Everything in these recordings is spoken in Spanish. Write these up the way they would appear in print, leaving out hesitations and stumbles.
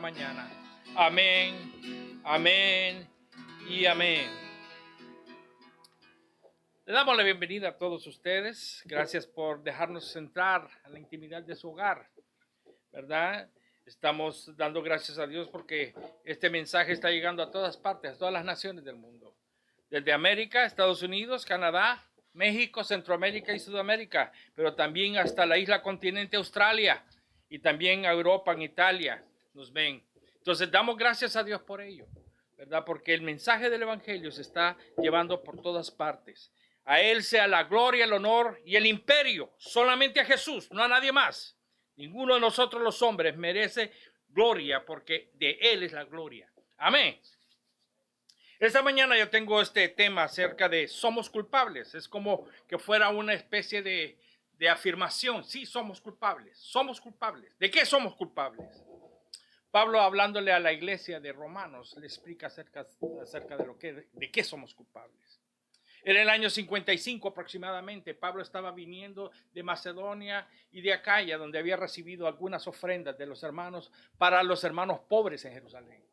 mañana. Amén, amén y amén. Le damos la bienvenida a todos ustedes. Gracias por dejarnos entrar a la intimidad de su hogar, ¿verdad? Estamos dando gracias a Dios porque este mensaje está llegando a todas partes, a todas las naciones del mundo. Desde América, Estados Unidos, Canadá, México, Centroamérica y Sudamérica, pero también hasta la isla continente Australia y también a Europa, en Italia, nos ven. Entonces damos gracias a Dios por ello, ¿verdad? Porque el mensaje del Evangelio se está llevando por todas partes. A Él sea la gloria, el honor y el imperio, solamente a Jesús, no a nadie más. Ninguno de nosotros los hombres merece gloria porque de Él es la gloria. Amén. Esta mañana yo tengo este tema acerca de somos culpables. Es como que fuera una especie de afirmación. Sí, somos culpables. Somos culpables. ¿De qué somos culpables? Pablo, hablándole a la iglesia de Romanos, le explica acerca de qué somos culpables. En el año 55 aproximadamente, Pablo estaba viniendo de Macedonia y de Acaya, donde había recibido algunas ofrendas de los hermanos para los hermanos pobres en Jerusalén.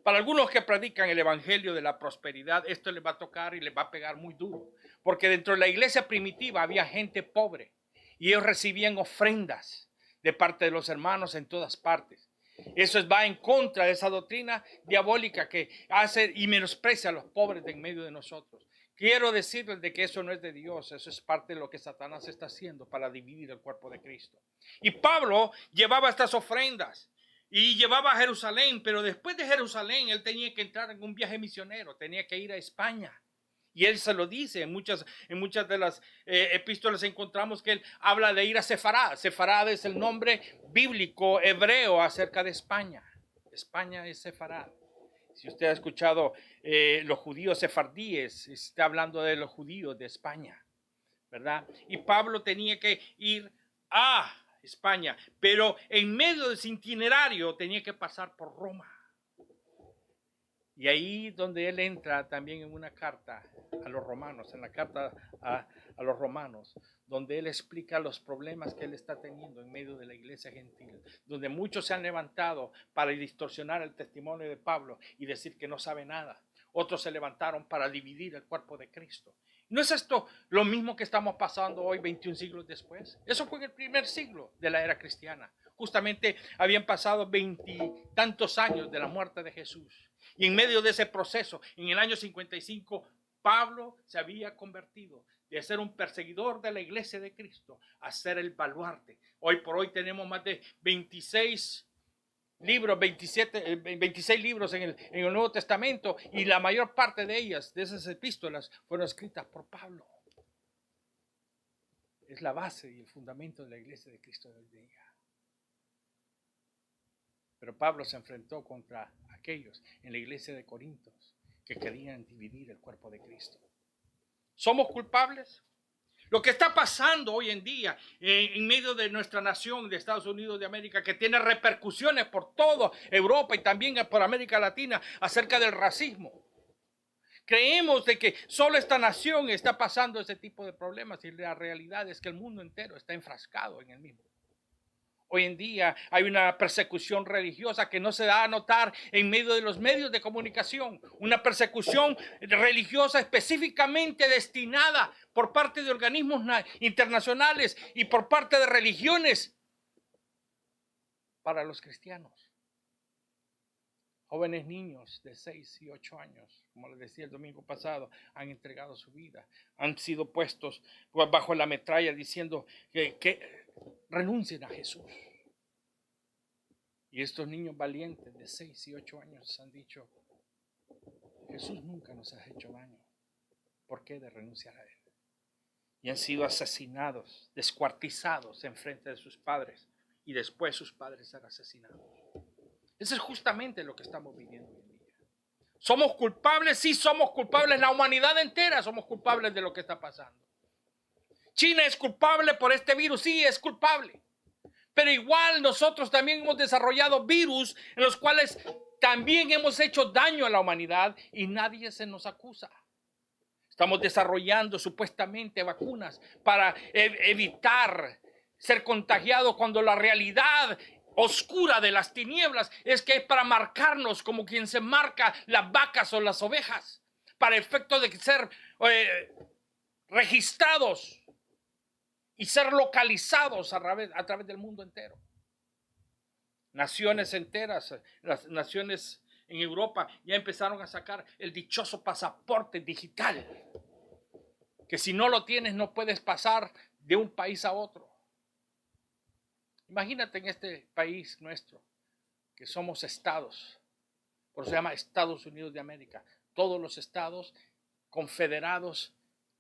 Para algunos que predican el evangelio de la prosperidad, esto les va a tocar y les va a pegar muy duro, porque dentro de la iglesia primitiva había gente pobre y ellos recibían ofrendas de parte de los hermanos en todas partes. Eso va en contra de esa doctrina diabólica que hace y menosprecia a los pobres de en medio de nosotros. Quiero decirles de que eso no es de Dios, eso es parte de lo que Satanás está haciendo para dividir el cuerpo de Cristo. Y Pablo llevaba estas ofrendas y llevaba a Jerusalén, pero después de Jerusalén él tenía que entrar en un viaje misionero, tenía que ir a España. Y él se lo dice, en muchas de las epístolas encontramos que él habla de ir a Sefarad. Sefarad es el nombre bíblico hebreo acerca de España. España es Sefarad. Si usted ha escuchado los judíos sefardíes, está hablando de los judíos de España, ¿verdad? Y Pablo tenía que ir a España, pero en medio de su itinerario tenía que pasar por Roma. Y ahí donde él entra también en una carta a los romanos, en la carta a los romanos, donde él explica los problemas que él está teniendo en medio de la iglesia gentil, donde muchos se han levantado para distorsionar el testimonio de Pablo y decir que no sabe nada. Otros se levantaron para dividir el cuerpo de Cristo. ¿No es esto lo mismo que estamos pasando hoy 21 siglos después? Eso fue en el primer siglo de la era cristiana. Justamente habían pasado 20 y tantos años de la muerte de Jesús. Y en medio de ese proceso, en el año 55, Pablo se había convertido de ser un perseguidor de la iglesia de Cristo a ser el baluarte. Hoy por hoy tenemos más de 26 libros, 26 libros en el Nuevo Testamento, y la mayor parte de ellas, de esas epístolas, fueron escritas por Pablo. Es la base y el fundamento de la iglesia de Cristo de hoy día. Pero Pablo se enfrentó contra aquellos en la iglesia de Corintios que querían dividir el cuerpo de Cristo. ¿Somos culpables? Lo que está pasando hoy en día en medio de nuestra nación de Estados Unidos de América, que tiene repercusiones por toda Europa y también por América Latina acerca del racismo. Creemos de que solo esta nación está pasando ese tipo de problemas y la realidad es que el mundo entero está enfrascado en el mismo. Hoy en día hay una persecución religiosa que no se da a notar en medio de los medios de comunicación. Una persecución religiosa específicamente destinada por parte de organismos internacionales y por parte de religiones para los cristianos. Jóvenes niños de 6 y 8 años, como les decía el domingo pasado, han entregado su vida. Han sido puestos bajo la metralla diciendo que renuncien a Jesús. Y estos niños valientes de 6 y 8 años han dicho: Jesús nunca nos ha hecho daño. ¿Por qué de renunciar a Él? Y han sido asesinados, descuartizados en frente de sus padres, y después sus padres ser asesinados. Eso es justamente lo que estamos viviendo hoy en día. ¿Somos culpables? Sí, somos culpables. La humanidad entera somos culpables de lo que está pasando. China es culpable por este virus, sí, es culpable. Pero igual nosotros también hemos desarrollado virus en los cuales también hemos hecho daño a la humanidad y nadie se nos acusa. Estamos desarrollando supuestamente vacunas para evitar ser contagiados cuando la realidad oscura de las tinieblas es que es para marcarnos como quien se marca las vacas o las ovejas, para efecto de ser registrados y ser localizados a través del mundo entero. Naciones enteras, las naciones en Europa ya empezaron a sacar el dichoso pasaporte digital, que si no lo tienes no puedes pasar de un país a otro. Imagínate en este país nuestro, que somos estados, por eso se llama Estados Unidos de América, todos los estados confederados,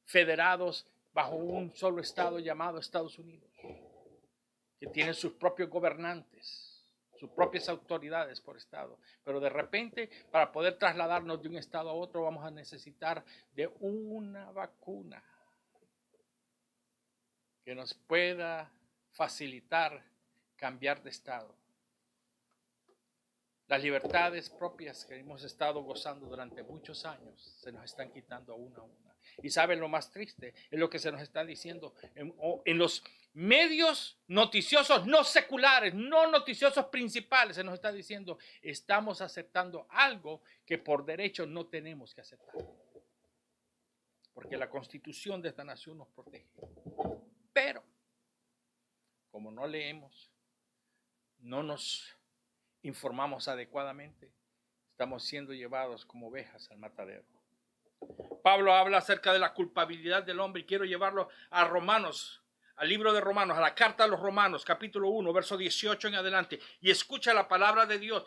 federados bajo un solo estado llamado Estados Unidos, que tienen sus propios gobernantes, sus propias autoridades por estado. Pero de repente, para poder trasladarnos de un estado a otro, vamos a necesitar de una vacuna que nos pueda facilitar cambiar de estado. Las libertades propias que hemos estado gozando durante muchos años se nos están quitando una a una. Y saben lo más triste, es lo que se nos está diciendo en los medios noticiosos no seculares, no noticiosos principales, se nos está diciendo, estamos aceptando algo que por derecho no tenemos que aceptar. Porque la Constitución de esta nación nos protege. Pero, como no leemos, no nos informamos adecuadamente, estamos siendo llevados como ovejas al matadero. Pablo habla acerca de la culpabilidad del hombre y quiero llevarlo a Romanos, al libro de Romanos, a la carta a los Romanos, capítulo 1, verso 18 en adelante, y escucha la palabra de Dios.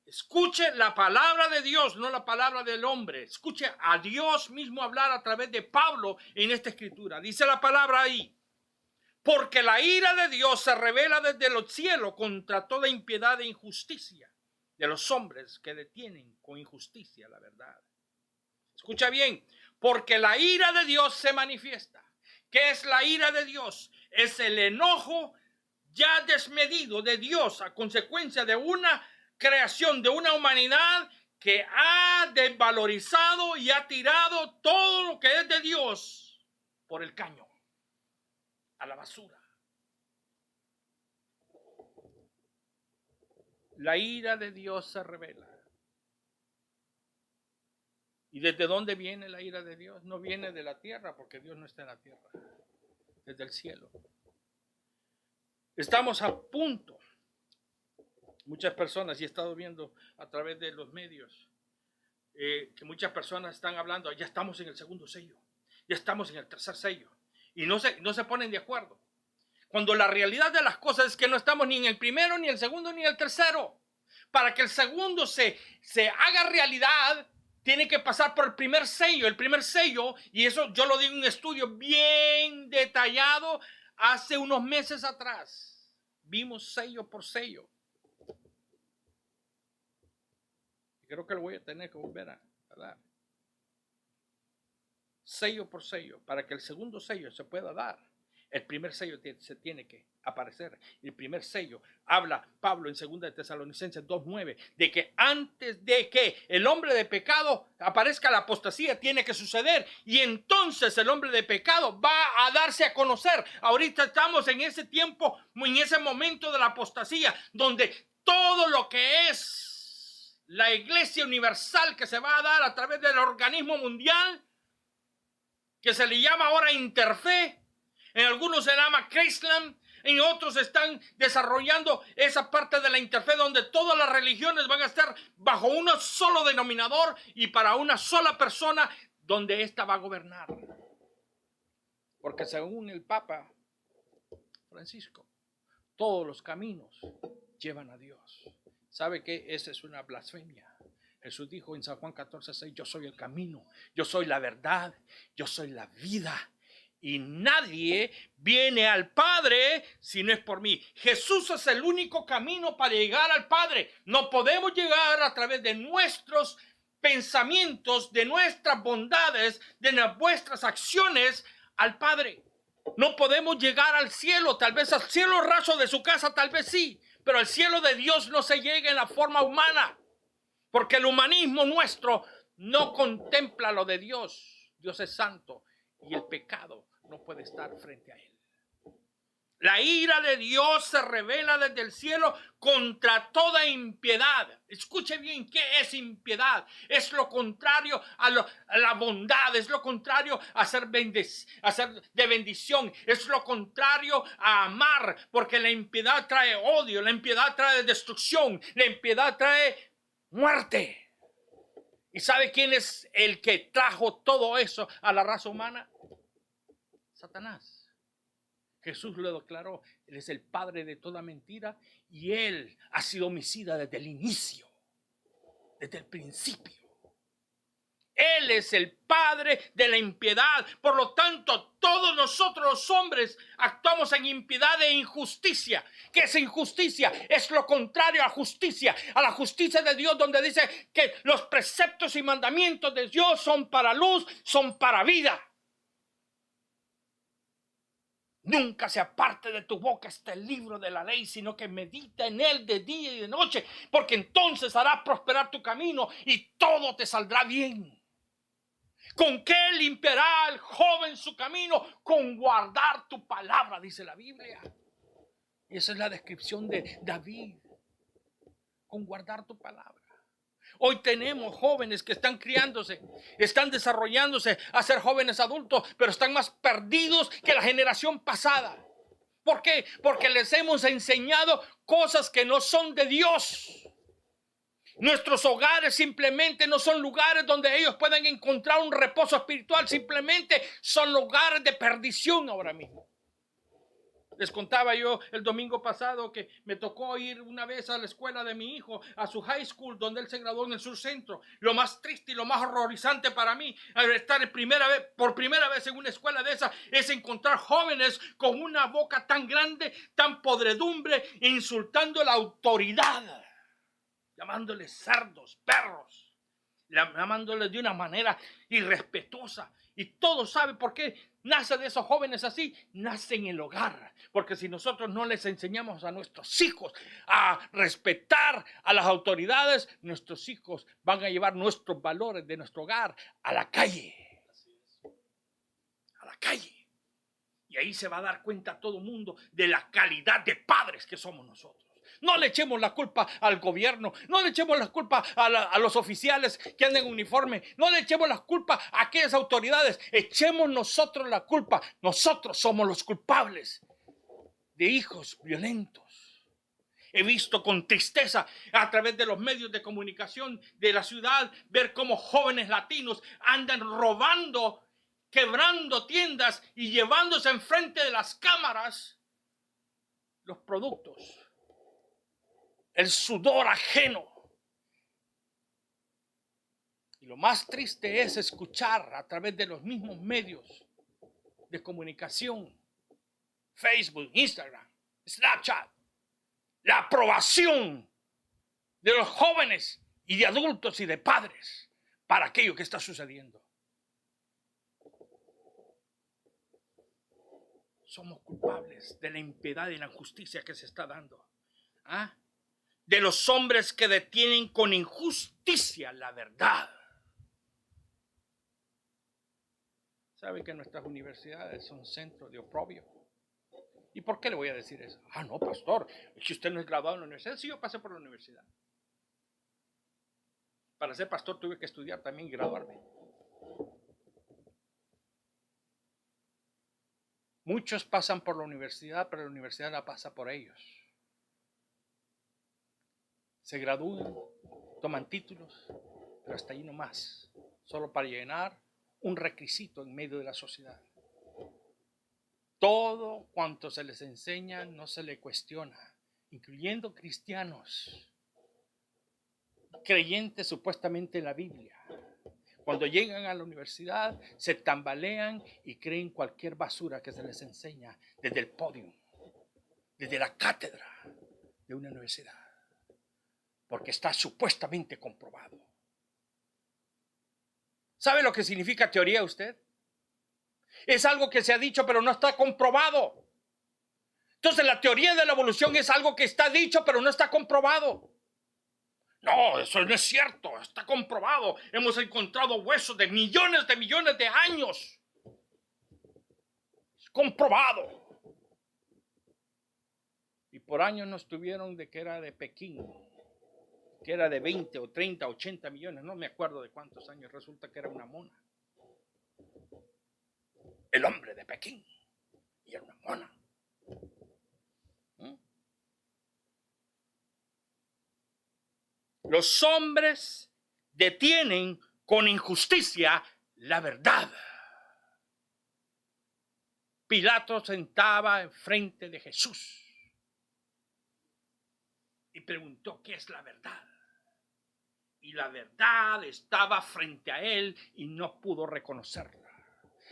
Escuche la palabra de Dios, no la palabra del hombre. Escuche a Dios mismo hablar a través de Pablo en esta escritura. Dice la palabra ahí: porque la ira de Dios se revela desde los cielos contra toda impiedad e injusticia de los hombres que detienen con injusticia la verdad. Escucha bien, porque la ira de Dios se manifiesta. ¿Qué es la ira de Dios? Es el enojo ya desmedido de Dios a consecuencia de una creación, de una humanidad que ha desvalorizado y ha tirado todo lo que es de Dios por el caño, a la basura. La ira de Dios se revela. ¿Y desde dónde viene la ira de Dios? No viene de la tierra, porque Dios no está en la tierra, desde el cielo. Estamos a punto, muchas personas, y he estado viendo a través de los medios, que muchas personas están hablando, ya estamos en el segundo sello, ya estamos en el tercer sello, y no se ponen de acuerdo. Cuando la realidad de las cosas es que no estamos ni en el primero, ni el segundo, ni el tercero. Para que el segundo se haga realidad, tiene que pasar por el primer sello. El primer sello, y eso yo lo di en un estudio bien detallado hace unos meses atrás. Vimos sello por sello. Creo que lo voy a tener que volver a dar. Sello por sello, para que el segundo sello se pueda dar. El primer sello se tiene que aparecer. El primer sello habla Pablo en 2 de Tesalonicenses 2:9 de que antes de que el hombre de pecado aparezca, la apostasía tiene que suceder, y entonces el hombre de pecado va a darse a conocer. Ahorita estamos en ese tiempo, en ese momento de la apostasía, donde todo lo que es la iglesia universal que se va a dar a través del organismo mundial, que se le llama ahora Interfe, en algunos se llama Chrislam, en otros están desarrollando esa parte de la Interfe donde todas las religiones van a estar bajo un solo denominador y para una sola persona, donde ésta va a gobernar. Porque según el Papa Francisco, todos los caminos llevan a Dios. ¿Sabe qué? Esa es una blasfemia. Jesús dijo en San Juan 14:6, yo soy el camino, yo soy la verdad, yo soy la vida. Y nadie viene al Padre si no es por mí. Jesús es el único camino para llegar al Padre. No podemos llegar a través de nuestros pensamientos, de nuestras bondades, de nuestras acciones al Padre. No podemos llegar al cielo, tal vez al cielo raso de su casa, tal vez sí, pero al cielo de Dios no se llega en la forma humana, porque el humanismo nuestro no contempla lo de Dios. Dios es santo y el pecado no puede estar frente a él. La ira de Dios se revela desde el cielo contra toda impiedad. Escuche bien, ¿qué es impiedad? Es lo contrario a la bondad, es lo contrario a ser de bendición, es lo contrario a amar, porque la impiedad trae odio, la impiedad trae destrucción, la impiedad trae muerte. ¿Y sabe quién es el que trajo todo eso a la raza humana? Satanás. Jesús lo declaró, Él es el padre de toda mentira y Él ha sido homicida desde el inicio, desde el principio. Él es el padre de la impiedad. Por lo tanto, todos nosotros los hombres actuamos en impiedad e injusticia. ¿Qué es injusticia? Es lo contrario a justicia, a la justicia de Dios, donde dice que los preceptos y mandamientos de Dios son para luz, son para vida. Nunca se aparte de tu boca este libro de la ley, sino que medita en él de día y de noche, porque entonces hará prosperar tu camino y todo te saldrá bien. ¿Con qué limpiará el joven su camino? Con guardar tu palabra, dice la Biblia. Y esa es la descripción de David. Con guardar tu palabra. Hoy tenemos jóvenes que están criándose, están desarrollándose a ser jóvenes adultos, pero están más perdidos que la generación pasada. ¿Por qué? Porque les hemos enseñado cosas que no son de Dios. Nuestros hogares simplemente no son lugares donde ellos puedan encontrar un reposo espiritual, simplemente son lugares de perdición ahora mismo. Les contaba yo el domingo pasado que me tocó ir una vez a la escuela de mi hijo, a su high school, donde él se graduó en el Sur Centro. Lo más triste y lo más horrorizante para mí, al estar por primera vez en una escuela de esa, es encontrar jóvenes con una boca tan grande, tan podredumbre, insultando la autoridad, llamándoles cerdos, perros, llamándoles de una manera irrespetuosa. Y todos saben por qué nace de esos jóvenes así. Nace en el hogar. Porque si nosotros no les enseñamos a nuestros hijos a respetar a las autoridades, nuestros hijos van a llevar nuestros valores de nuestro hogar a la calle. A la calle. Y ahí se va a dar cuenta todo el mundo de la calidad de padres que somos nosotros. No le echemos la culpa al gobierno, no le echemos la culpa a los oficiales que andan en uniforme, no le echemos la culpa a aquellas autoridades, echemos nosotros la culpa. Nosotros somos los culpables de hijos violentos. He visto con tristeza a través de los medios de comunicación de la ciudad ver cómo jóvenes latinos andan robando, quebrando tiendas y llevándose enfrente de las cámaras los productos. El sudor ajeno. Y lo más triste es escuchar a través de los mismos medios de comunicación, Facebook, Instagram, Snapchat, la aprobación de los jóvenes y de adultos y de padres para aquello que está sucediendo. Somos culpables de la impiedad y la injusticia que se está dando. ¿Ah? De los hombres que detienen con injusticia la verdad. ¿Sabe que nuestras universidades son centros de oprobio? ¿Y por qué le voy a decir eso? Ah, no, pastor, es que usted no es graduado en la universidad. Sí, yo pasé por la universidad. Para ser pastor tuve que estudiar también y graduarme. Muchos pasan por la universidad, pero la universidad la pasa por ellos. Se gradúan, toman títulos, pero hasta ahí no más, solo para llenar un requisito en medio de la sociedad. Todo cuanto se les enseña no se le cuestiona, incluyendo cristianos, creyentes supuestamente en la Biblia. Cuando llegan a la universidad se tambalean y creen cualquier basura que se les enseña desde el podio, desde la cátedra de una universidad. Porque está supuestamente comprobado. ¿Sabe lo que significa teoría usted? Es algo que se ha dicho pero no está comprobado. Entonces la teoría de la evolución es algo que está dicho pero no está comprobado. No, eso no es cierto, está comprobado. Hemos encontrado huesos de millones de años. Es comprobado. por años nos tuvieron de que era de Pekín, que era de 20 o 30, 80 millones, no me acuerdo de cuántos años, resulta que era una mona. El hombre de Pekín, y era una mona. Los hombres detienen con injusticia la verdad. Pilato sentaba enfrente de Jesús y preguntó: ¿qué es la verdad? Y la verdad estaba frente a él y no pudo reconocerla.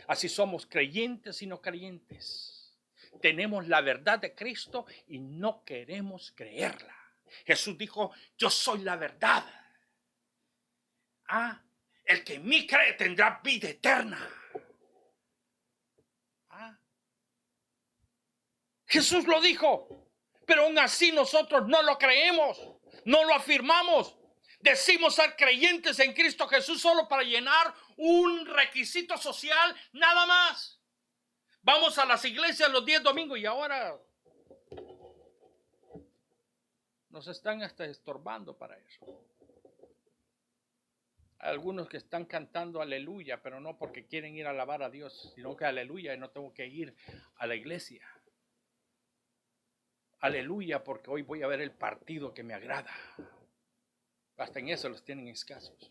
Así somos creyentes y no creyentes. Tenemos la verdad de Cristo y no queremos creerla. Jesús dijo: yo soy la verdad. El que en mí cree tendrá vida eterna. Jesús lo dijo, pero aún así nosotros no lo creemos, no lo afirmamos. Decimos ser creyentes en Cristo Jesús solo para llenar un requisito social, nada más. Vamos a las iglesias los 10 domingos y ahora nos están hasta estorbando para eso. Hay algunos que están cantando aleluya, pero no porque quieren ir a alabar a Dios, sino que aleluya y no tengo que ir a la iglesia. Aleluya porque hoy voy a ver el partido que me agrada. Hasta en eso los tienen escasos.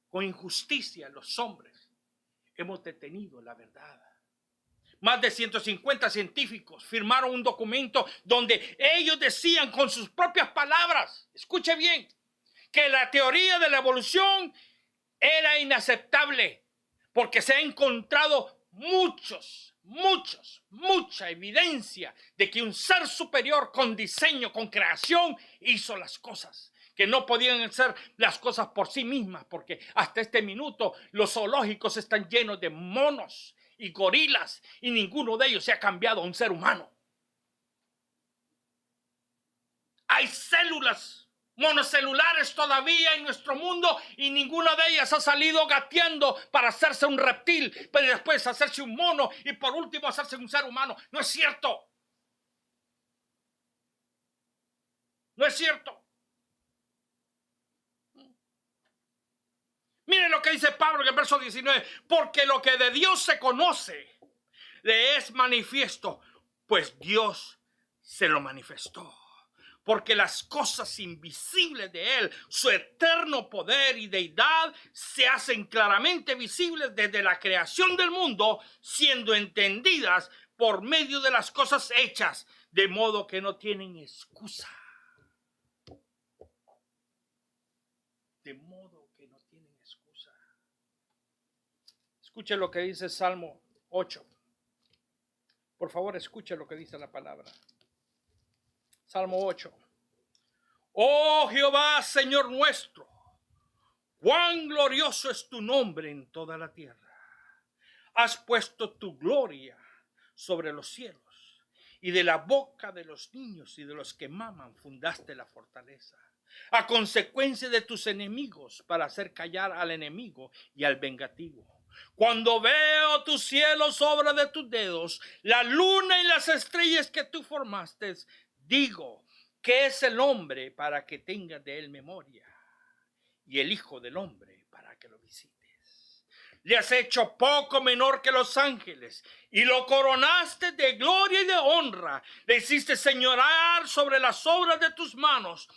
Con injusticia los hombres hemos detenido la verdad. Más de 150 científicos firmaron un documento donde ellos decían con sus propias palabras, escuche bien, que la teoría de la evolución era inaceptable porque se ha encontrado mucha evidencia de que un ser superior con diseño, con creación, hizo las cosas, que no podían hacer las cosas por sí mismas, porque hasta este minuto los zoológicos están llenos de monos y gorilas y ninguno de ellos se ha cambiado a un ser humano. Hay células monocelulares todavía en nuestro mundo y ninguna de ellas ha salido gateando para hacerse un reptil, pero después hacerse un mono y por último hacerse un ser humano. No es cierto. No es cierto. Miren lo que dice Pablo en el verso 19. Porque lo que de Dios se conoce le es manifiesto, pues Dios se lo manifestó. Porque las cosas invisibles de Él, su eterno poder y deidad, se hacen claramente visibles desde la creación del mundo, siendo entendidas por medio de las cosas hechas, de modo que no tienen excusa. De modo que no tienen excusa. Escuche lo que dice Salmo 8. Por favor, escuche lo que dice la palabra. Salmo 8. Oh Jehová, Señor nuestro, cuán glorioso es tu nombre en toda la tierra. Has puesto tu gloria sobre los cielos, y de la boca de los niños y de los que maman fundaste la fortaleza, a consecuencia de tus enemigos, para hacer callar al enemigo y al vengativo. Cuando veo tus cielos, obra de tus dedos, la luna y las estrellas que tú formaste, digo, ¿qué es el hombre para que tengas de él memoria? Y el hijo del hombre para que lo visites. Le has hecho poco menor que los ángeles y lo coronaste de gloria y de honra. Le hiciste señorear sobre las obras de tus manos.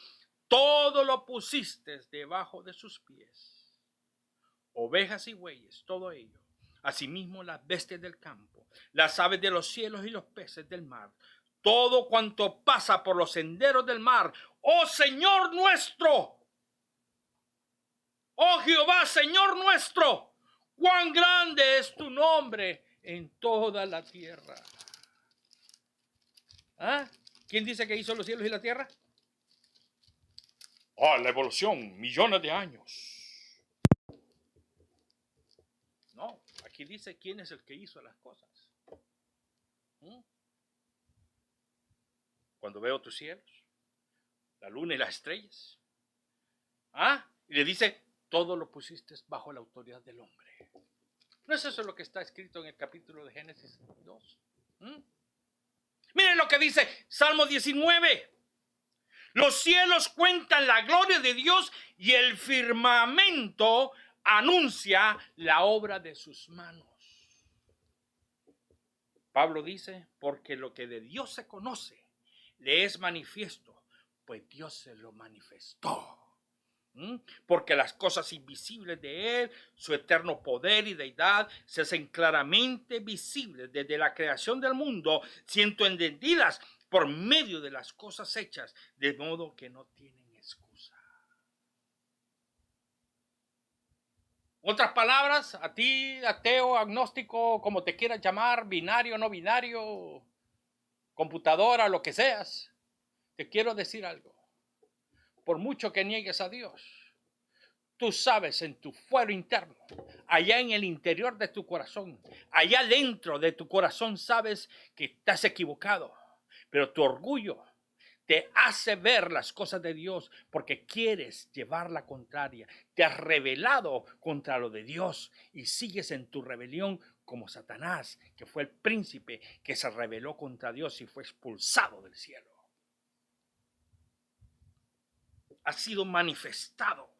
Todo lo pusiste debajo de sus pies. Ovejas y bueyes, todo ello. Asimismo las bestias del campo, las aves de los cielos y los peces del mar. Todo cuanto pasa por los senderos del mar. ¡Oh Señor nuestro! ¡Oh Jehová, Señor nuestro! ¡Cuán grande es tu nombre en toda la tierra! ¿Quién dice que hizo los cielos y la tierra? La evolución, millones de años. No, aquí dice quién es el que hizo las cosas. Cuando veo tus cielos, la luna y las estrellas. Y le dice, todo lo pusiste bajo la autoridad del hombre. ¿No es eso lo que está escrito en el capítulo de Génesis 2? Miren lo que dice Salmo 19. Los cielos cuentan la gloria de Dios y el firmamento anuncia la obra de sus manos. Pablo dice, porque lo que de Dios se conoce le es manifiesto, pues Dios se lo manifestó. Porque las cosas invisibles de Él, su eterno poder y deidad, se hacen claramente visibles desde la creación del mundo, siendo entendidas por medio de las cosas hechas, de modo que no tienen excusa. Otras palabras, a ti, ateo, agnóstico, como te quieras llamar, binario, no binario, computadora, lo que seas, te quiero decir algo. Por mucho que niegues a Dios, tú sabes en tu fuero interno, allá en el interior de tu corazón, allá dentro de tu corazón sabes que estás equivocado, pero tu orgullo te hace ver las cosas de Dios porque quieres llevar la contraria. Te has rebelado contra lo de Dios y sigues en tu rebelión como Satanás, que fue el príncipe que se rebeló contra Dios y fue expulsado del cielo. Ha sido manifestado.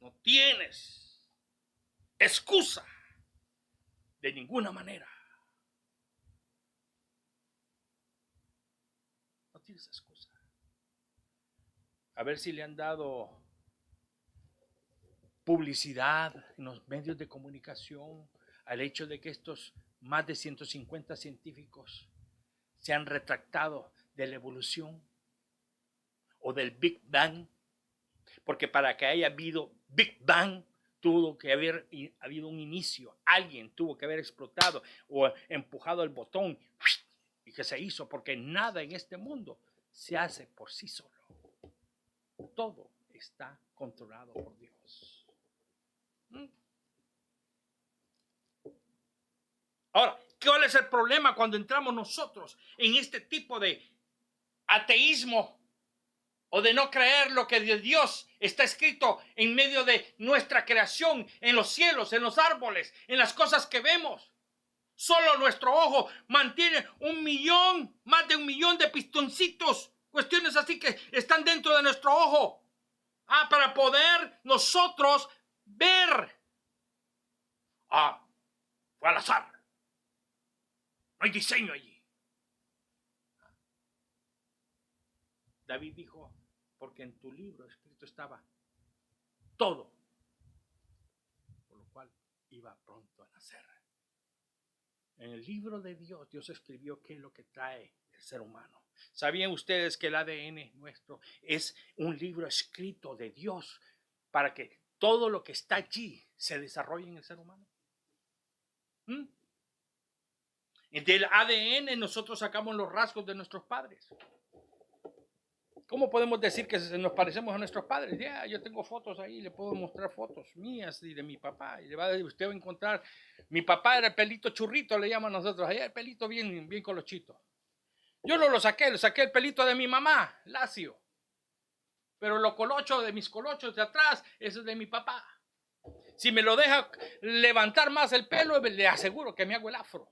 No tienes excusa de ninguna manera. No tienes excusa. A ver si le han dado publicidad en los medios de comunicación al hecho de que estos más de 150 científicos se han retractado de la evolución o del Big Bang, porque para que haya habido Big Bang tuvo que haber habido un inicio, alguien tuvo que haber explotado o empujado el botón y que se hizo, porque nada en este mundo se hace por sí solo. Todo está controlado por Dios. Ahora, ¿cuál es el problema cuando entramos nosotros en este tipo de ateísmo o de no creer lo que de Dios está escrito en medio de nuestra creación, en los cielos, en los árboles, en las cosas que vemos? Solo nuestro ojo mantiene más de 1,000,000 de pistoncitos, cuestiones así que están dentro de nuestro ojo, para poder nosotros ver. Fue al azar. No hay diseño allí. David dijo, porque en tu libro escrito estaba todo, por lo cual iba pronto a nacer. En el libro de Dios, Dios escribió qué es lo que trae el ser humano. ¿Sabían ustedes que el ADN nuestro es un libro escrito de Dios para que todo lo que está allí se desarrolle en el ser humano? Del ADN nosotros sacamos los rasgos de nuestros padres. ¿Cómo podemos decir que nos parecemos a nuestros padres? Yo tengo fotos ahí, le puedo mostrar fotos mías y de mi papá. Y usted va a encontrar, mi papá era el pelito churrito, le llaman nosotros, allá el pelito bien colochito. Yo no lo saqué, le saqué el pelito de mi mamá, lacio. Pero lo colocho de mis colochos de atrás, eso es de mi papá. Si me lo deja levantar más el pelo, le aseguro que me hago el afro.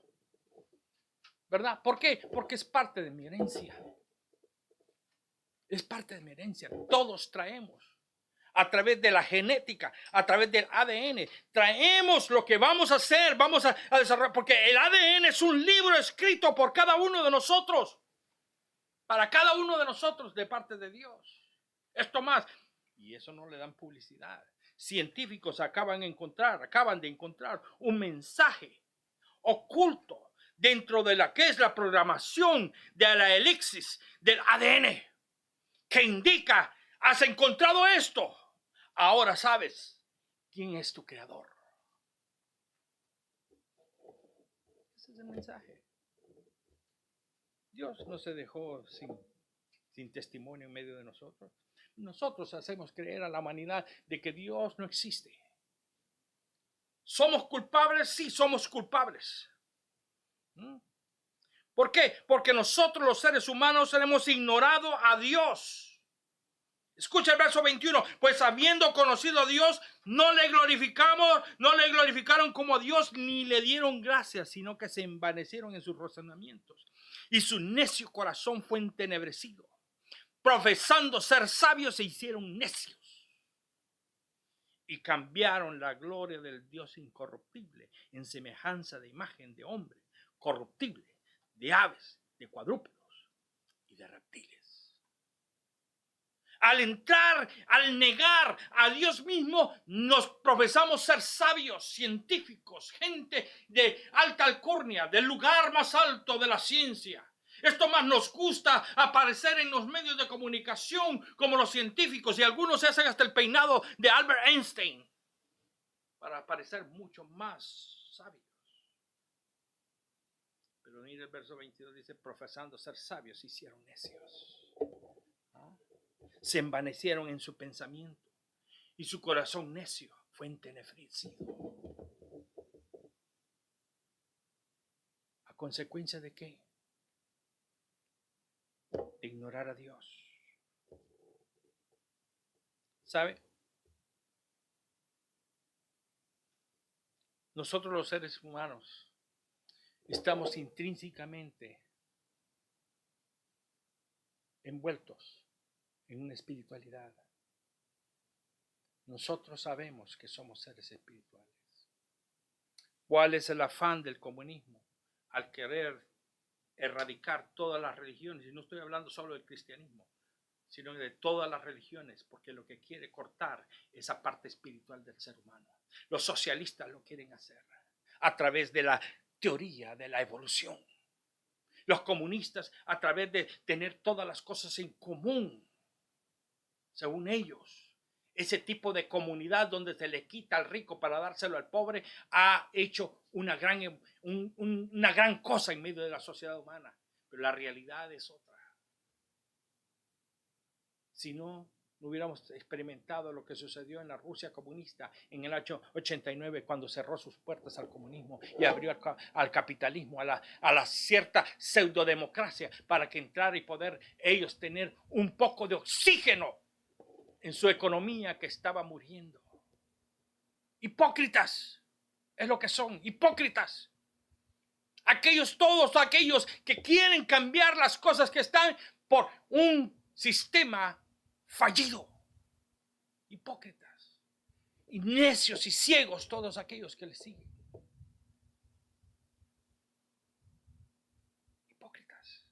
¿Verdad? ¿Por qué? Porque es parte de mi herencia. Es parte de mi herencia. Todos traemos. A través de la genética, a través del ADN, traemos lo que vamos a hacer, vamos a desarrollar, porque el ADN es un libro escrito por cada uno de nosotros, para cada uno de nosotros de parte de Dios. Esto más, y eso no le dan publicidad. Científicos acaban de encontrar un mensaje oculto dentro de la que es la programación de la elixir del ADN, que indica, has encontrado esto, ahora sabes quién es tu creador. Ese es el mensaje. Dios no se dejó sin testimonio en medio de nosotros. Nosotros hacemos creer a la humanidad de que Dios no existe. ¿Somos culpables? Sí, somos culpables. ¿Por qué? Porque nosotros los seres humanos hemos ignorado a Dios. Escucha el verso 21. Pues habiendo conocido a Dios, no le glorificaron como a Dios, ni le dieron gracias, sino que se envanecieron en sus razonamientos. Y su necio corazón fue entenebrecido. Profesando ser sabios, se hicieron necios. Y cambiaron la gloria del Dios incorruptible en semejanza de imagen de hombre, corruptible, de aves, de cuadrúpedos y de reptiles. Al negar a Dios mismo, nos profesamos ser sabios, científicos, gente de alta alcurnia, del lugar más alto de la ciencia. Esto más nos gusta aparecer en los medios de comunicación como los científicos, y algunos se hacen hasta el peinado de Albert Einstein para parecer mucho más sabios. Pero mira el verso 22, dice, profesando ser sabios, se hicieron necios. Se envanecieron en su pensamiento y su corazón necio fue entenebrecido. ¿A consecuencia de qué? De ignorar a Dios. ¿Sabe? Nosotros los seres humanos estamos intrínsecamente envueltos en una espiritualidad. Nosotros sabemos que somos seres espirituales. ¿Cuál es el afán del comunismo al querer erradicar todas las religiones? Y no estoy hablando solo del cristianismo, sino de todas las religiones, porque lo que quiere cortar esa parte espiritual del ser humano. Los socialistas lo quieren hacer a través de la teoría de la evolución. Los comunistas a través de tener todas las cosas en común. Según ellos, ese tipo de comunidad donde se le quita al rico para dárselo al pobre ha hecho una gran cosa en medio de la sociedad humana. Pero la realidad es otra. Si no hubiéramos experimentado lo que sucedió en la Rusia comunista en el año 89, cuando cerró sus puertas al comunismo y abrió al capitalismo, a la cierta pseudodemocracia, para que entrara y poder ellos tener un poco de oxígeno en su economía que estaba muriendo. Hipócritas es lo que son, hipócritas. Todos aquellos que quieren cambiar las cosas que están por un sistema fallido. Hipócritas y necios y ciegos todos aquellos que les siguen. Hipócritas.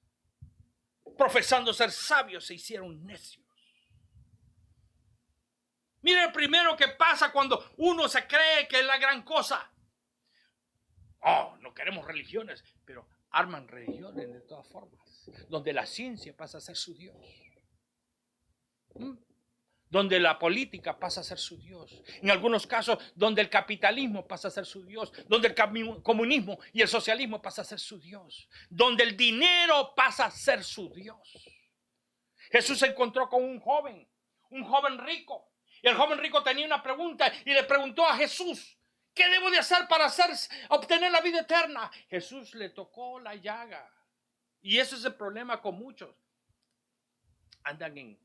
Profesando ser sabios, se hicieron necios. Mira el primero que pasa cuando uno se cree que es la gran cosa. Oh, no queremos religiones, pero arman religiones de todas formas, donde la ciencia pasa a ser su Dios. Donde la política pasa a ser su Dios. En algunos casos, donde el capitalismo pasa a ser su Dios. Donde el comunismo y el socialismo pasa a ser su Dios. Donde el dinero pasa a ser su Dios. Jesús se encontró con un joven rico. Y el joven rico tenía una pregunta y le preguntó a Jesús: ¿qué debo de hacer para obtener la vida eterna? Jesús le tocó la llaga. Y ese es el problema con muchos. Andan en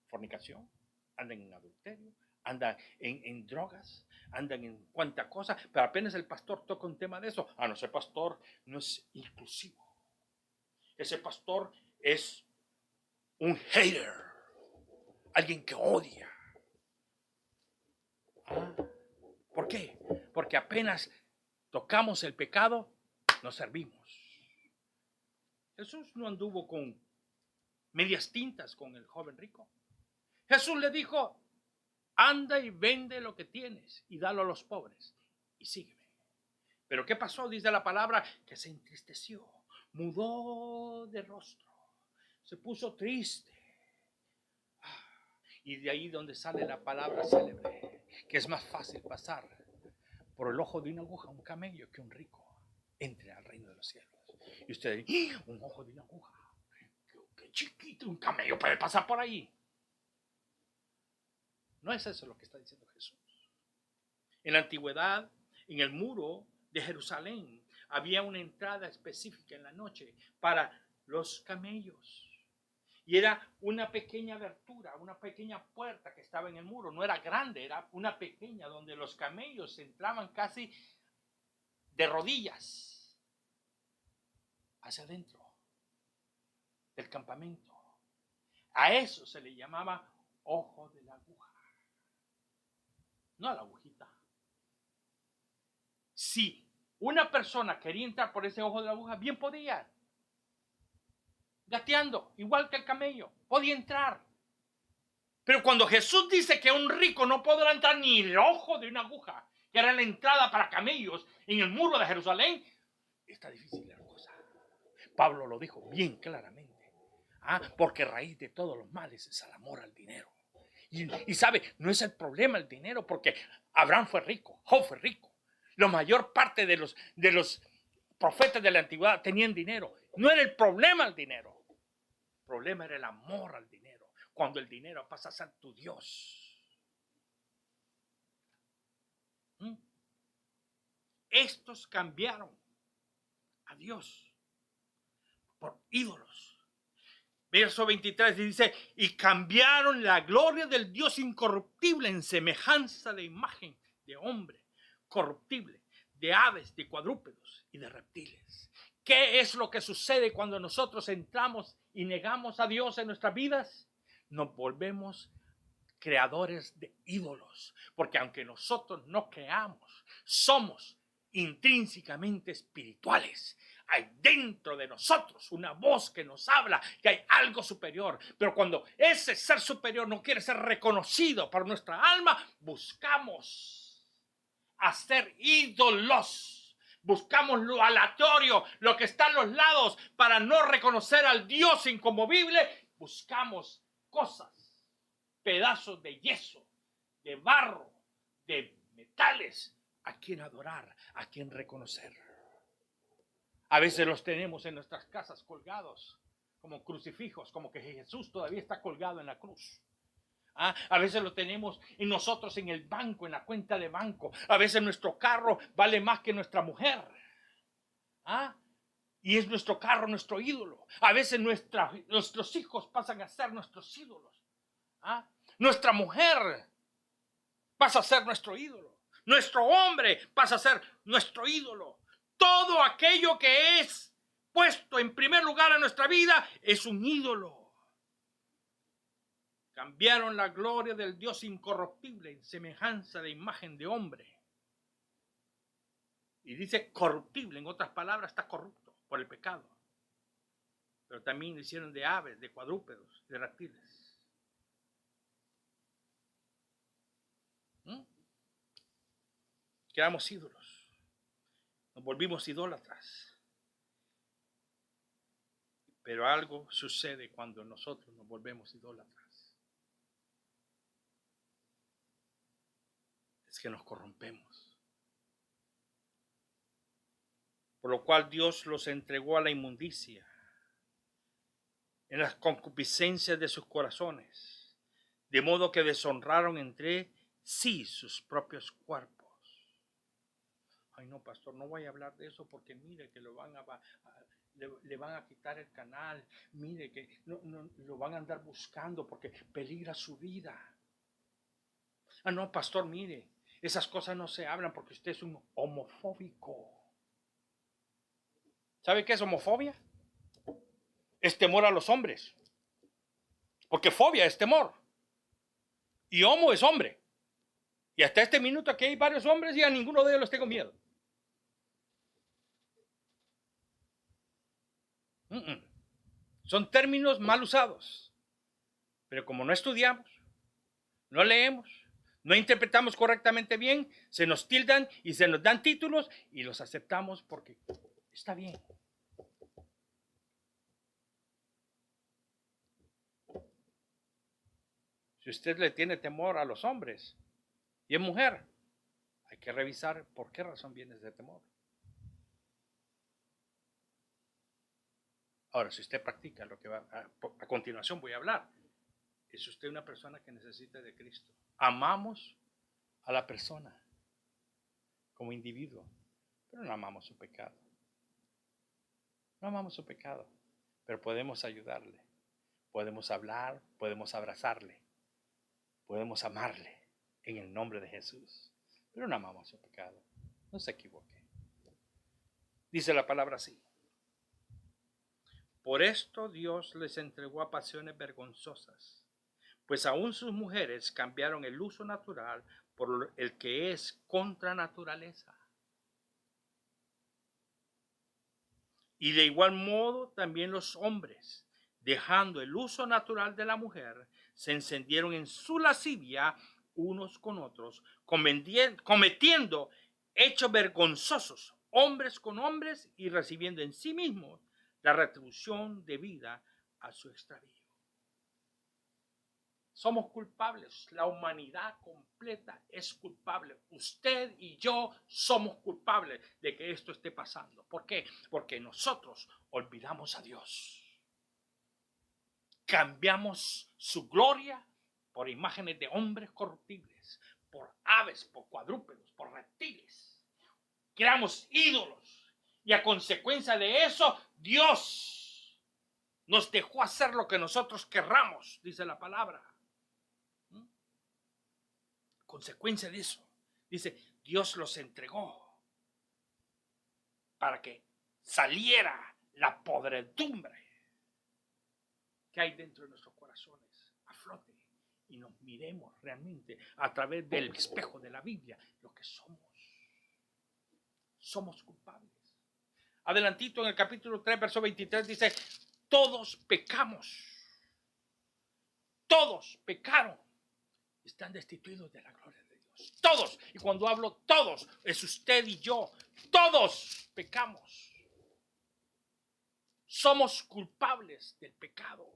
fornicación, andan en adulterio, andan en drogas, andan en cuanta cosa, pero apenas el pastor toca un tema de eso. No, ese pastor no es inclusivo. Ese pastor es un hater, alguien que odia. ¿Por qué? Porque apenas tocamos el pecado, nos servimos. Jesús no anduvo con medias tintas con el joven rico. Jesús le dijo: anda y vende lo que tienes y dalo a los pobres y sígueme. Pero ¿qué pasó? Dice la palabra que se entristeció, mudó de rostro, se puso triste. Y de ahí donde sale la palabra célebre, que es más fácil pasar por el ojo de una aguja un camello que un rico entre al reino de los cielos. Y usted dice: un ojo de una aguja, qué chiquito, un camello puede pasar por ahí. No es eso lo que está diciendo Jesús. En la antigüedad, en el muro de Jerusalén, había una entrada específica en la noche para los camellos. Y era una pequeña abertura, una pequeña puerta que estaba en el muro. No era grande, era una pequeña donde los camellos entraban casi de rodillas hacia adentro del campamento. A eso se le llamaba ojo de la aguja. No a la agujita. Si una persona quería entrar por ese ojo de la aguja, bien podía. Gateando, igual que el camello, podía entrar. Pero cuando Jesús dice que un rico no podrá entrar ni el ojo de una aguja, que era la entrada para camellos en el muro de Jerusalén, está difícil la cosa. Pablo lo dijo bien claramente. Porque raíz de todos los males es el amor al dinero. Y sabe, no es el problema el dinero, porque Abraham fue rico, Job fue rico. La mayor parte de los profetas de la antigüedad tenían dinero. No era el problema el dinero. El problema era el amor al dinero. Cuando el dinero pasa a ser tu Dios. Estos cambiaron a Dios por ídolos. Verso 23 dice, y cambiaron la gloria del Dios incorruptible en semejanza de imagen de hombre corruptible, de aves, de cuadrúpedos y de reptiles. ¿Qué es lo que sucede cuando nosotros entramos y negamos a Dios en nuestras vidas? Nos volvemos creadores de ídolos, porque aunque nosotros no creamos, somos intrínsecamente espirituales. Hay dentro de nosotros una voz que nos habla que hay algo superior, pero cuando ese ser superior no quiere ser reconocido por nuestra alma, buscamos hacer ídolos, buscamos lo aleatorio, lo que está a los lados, para no reconocer al Dios inconmovible. Buscamos cosas, pedazos de yeso, de barro, de metales, a quien adorar, a quien reconocer. A veces los tenemos en nuestras casas colgados como crucifijos, como que Jesús todavía está colgado en la cruz. A veces lo tenemos en nosotros en el banco, en la cuenta de banco. A veces nuestro carro vale más que nuestra mujer. Y es nuestro carro nuestro ídolo. A veces nuestros hijos pasan a ser nuestros ídolos. Nuestra mujer pasa a ser nuestro ídolo. Nuestro hombre pasa a ser nuestro ídolo. Todo aquello que es puesto en primer lugar en nuestra vida es un ídolo. Cambiaron la gloria del Dios incorruptible en semejanza de imagen de hombre. Y dice corruptible, en otras palabras, está corrupto por el pecado. Pero también lo hicieron de aves, de cuadrúpedos, de reptiles. Quedamos ídolos. Nos volvimos idólatras. Pero algo sucede cuando nosotros nos volvemos idólatras. Es que nos corrompemos. Por lo cual Dios los entregó a la inmundicia, en las concupiscencias de sus corazones, de modo que deshonraron entre sí sus propios cuerpos. Ay no, pastor, no voy a hablar de eso porque mire que le van a quitar el canal, mire que no, lo van a andar buscando porque peligra su vida. No, pastor, mire, esas cosas no se hablan porque usted es un homofóbico. ¿Sabe qué es homofobia? Es temor a los hombres, porque fobia es temor y homo es hombre. Y hasta este minuto aquí hay varios hombres y a ninguno de ellos les tengo miedo. Son términos mal usados. Pero como no estudiamos, no leemos, no interpretamos correctamente bien, se nos tildan y se nos dan títulos y los aceptamos porque está bien. Si usted le tiene temor a los hombres y es mujer, hay que revisar por qué razón viene ese temor. Ahora, si usted practica lo que a continuación voy a hablar, es usted una persona que necesita de Cristo. Amamos a la persona como individuo, pero no amamos su pecado. No amamos su pecado, pero podemos ayudarle. podemos hablar, podemos abrazarle, podemos amarle en el nombre de Jesús. Pero no amamos su pecado. No se equivoque. Dice la palabra así. Por esto Dios les entregó a pasiones vergonzosas, pues aún sus mujeres cambiaron el uso natural por el que es contra naturaleza. Y de igual modo también los hombres, dejando el uso natural de la mujer, se encendieron en su lascivia unos con otros, cometiendo hechos vergonzosos, hombres con hombres, y recibiendo en sí mismos la retribución debida a su extravío. Somos culpables, la humanidad completa es culpable. Usted y yo somos culpables de que esto esté pasando. ¿Por qué? Porque nosotros olvidamos a Dios. Cambiamos su gloria por imágenes de hombres corruptibles, por aves, por cuadrúpedos, por reptiles. Creamos ídolos y a consecuencia de eso, Dios nos dejó hacer lo que nosotros querramos, dice la palabra. Consecuencia de eso, dice, Dios los entregó para que saliera la podredumbre que hay dentro de nuestros corazones a flote y nos miremos realmente a través del espejo de la Biblia lo que somos. Somos culpables. Adelantito en el capítulo 3, verso 23 dice, todos pecamos. Todos pecaron. Están destituidos de la gloria de Dios. Todos. Y cuando hablo todos, es usted y yo. Todos pecamos. Somos culpables del pecado.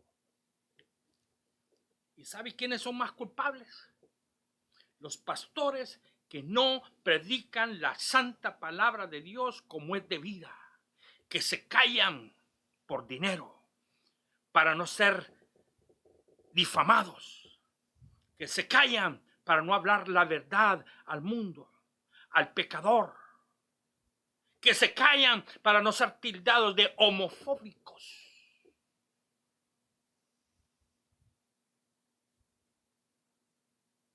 ¿Y sabe quiénes son más culpables? Los pastores que no predican la santa palabra de Dios como es debida. Que se callan por dinero para no ser difamados. Que se callan para no hablar la verdad al mundo, al pecador. Que se callan para no ser tildados de homofóbicos.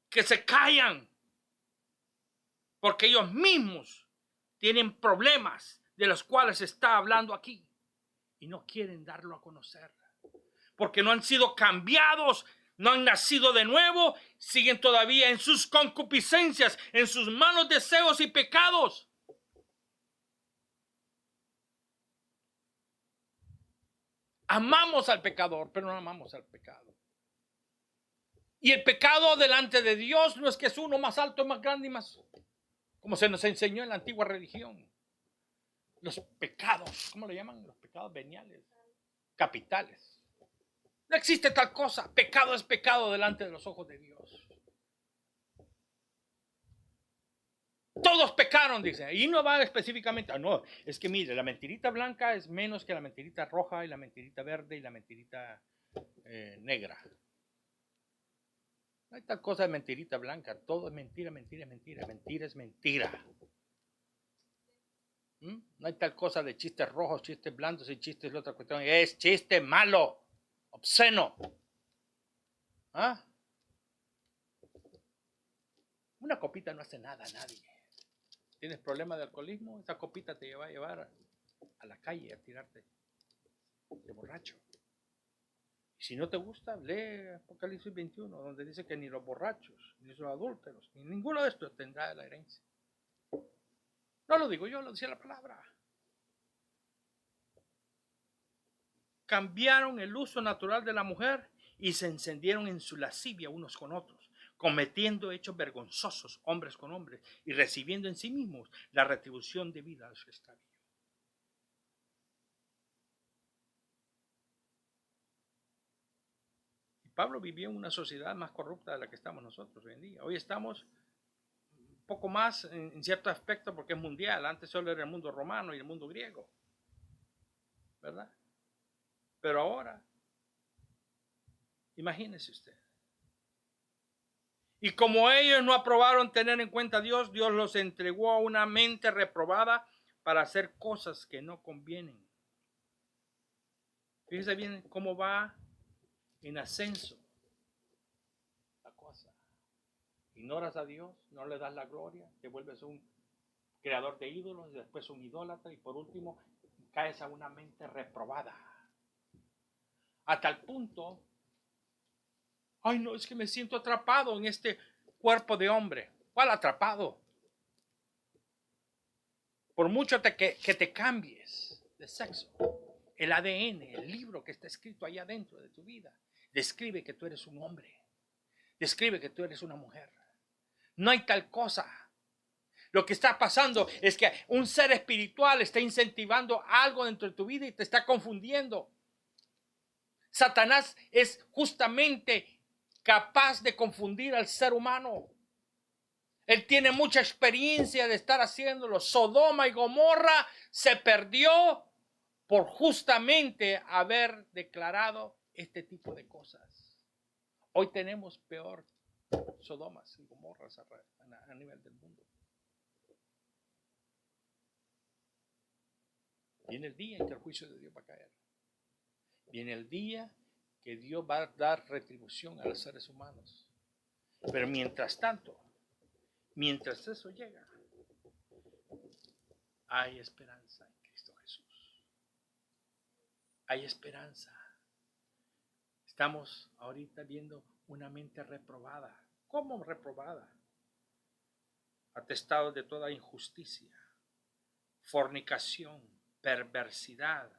Que se callan porque ellos mismos tienen problemas de los cuales se está hablando aquí y no quieren darlo a conocer. Porque no han sido cambiados, no han nacido de nuevo, siguen todavía en sus concupiscencias, en sus malos deseos y pecados. Amamos al pecador, pero no amamos al pecado. Y el pecado delante de Dios no es que es uno más alto, más grande y más, como se nos enseñó en la antigua religión. Los pecados, ¿cómo le llaman? Los pecados veniales, capitales. No existe tal cosa. Pecado es pecado delante de los ojos de Dios. Todos pecaron, dice. Y no va específicamente. No, es que mire, la mentirita blanca es menos que la mentirita roja y la mentirita verde y la mentirita negra. No hay tal cosa de mentirita blanca. Todo es mentira, mentira, mentira. Mentira es mentira. No hay tal cosa de chistes rojos, chistes blandos y chistes de otra cuestión. Es chiste malo, obsceno. ¿Ah? Una copita no hace nada a nadie. ¿Tienes problema de alcoholismo? Esa copita te va a llevar a la calle a tirarte de borracho. Y si no te gusta, lee Apocalipsis 21, donde dice que ni los borrachos, ni los adúlteros, ni ninguno de estos tendrá la herencia. No lo digo yo, lo decía la palabra. Cambiaron el uso natural de la mujer y se encendieron en su lascivia unos con otros, cometiendo hechos vergonzosos, hombres con hombres, y recibiendo en sí mismos la retribución debida a su extravío. Y Pablo vivió en una sociedad más corrupta de la que estamos nosotros hoy en día. Hoy estamos un poco más en cierto aspecto porque es mundial. Antes solo era el mundo romano y el mundo griego, ¿verdad? Pero ahora, imagínese usted. Y como ellos no aprobaron tener en cuenta a Dios, Dios los entregó a una mente reprobada para hacer cosas que no convienen. Fíjense bien cómo va en ascenso la cosa. Ignoras a Dios, no le das la gloria, te vuelves un creador de ídolos, después un idólatra y por último caes a una mente reprobada. A tal punto, ay no, es que me siento atrapado en este cuerpo de hombre. ¿Cuál atrapado? Por mucho que te cambies de sexo, el ADN, el libro que está escrito allá dentro de tu vida, describe que tú eres un hombre, describe que tú eres una mujer. No hay tal cosa. Lo que está pasando es que un ser espiritual está incentivando algo dentro de tu vida y te está confundiendo. Satanás es justamente capaz de confundir al ser humano. Él tiene mucha experiencia de estar haciéndolo. Sodoma y Gomorra se perdió por justamente haber declarado este tipo de cosas. Hoy tenemos peor Sodomas y Gomorras a nivel del mundo. Viene el día en que el juicio de Dios va a caer. Viene el día que Dios va a dar retribución a los seres humanos. Pero mientras tanto, mientras eso llega, hay esperanza en Cristo Jesús. Hay esperanza. Estamos ahorita viendo una mente reprobada. ¿Cómo reprobada? Atestado de toda injusticia, fornicación, perversidad,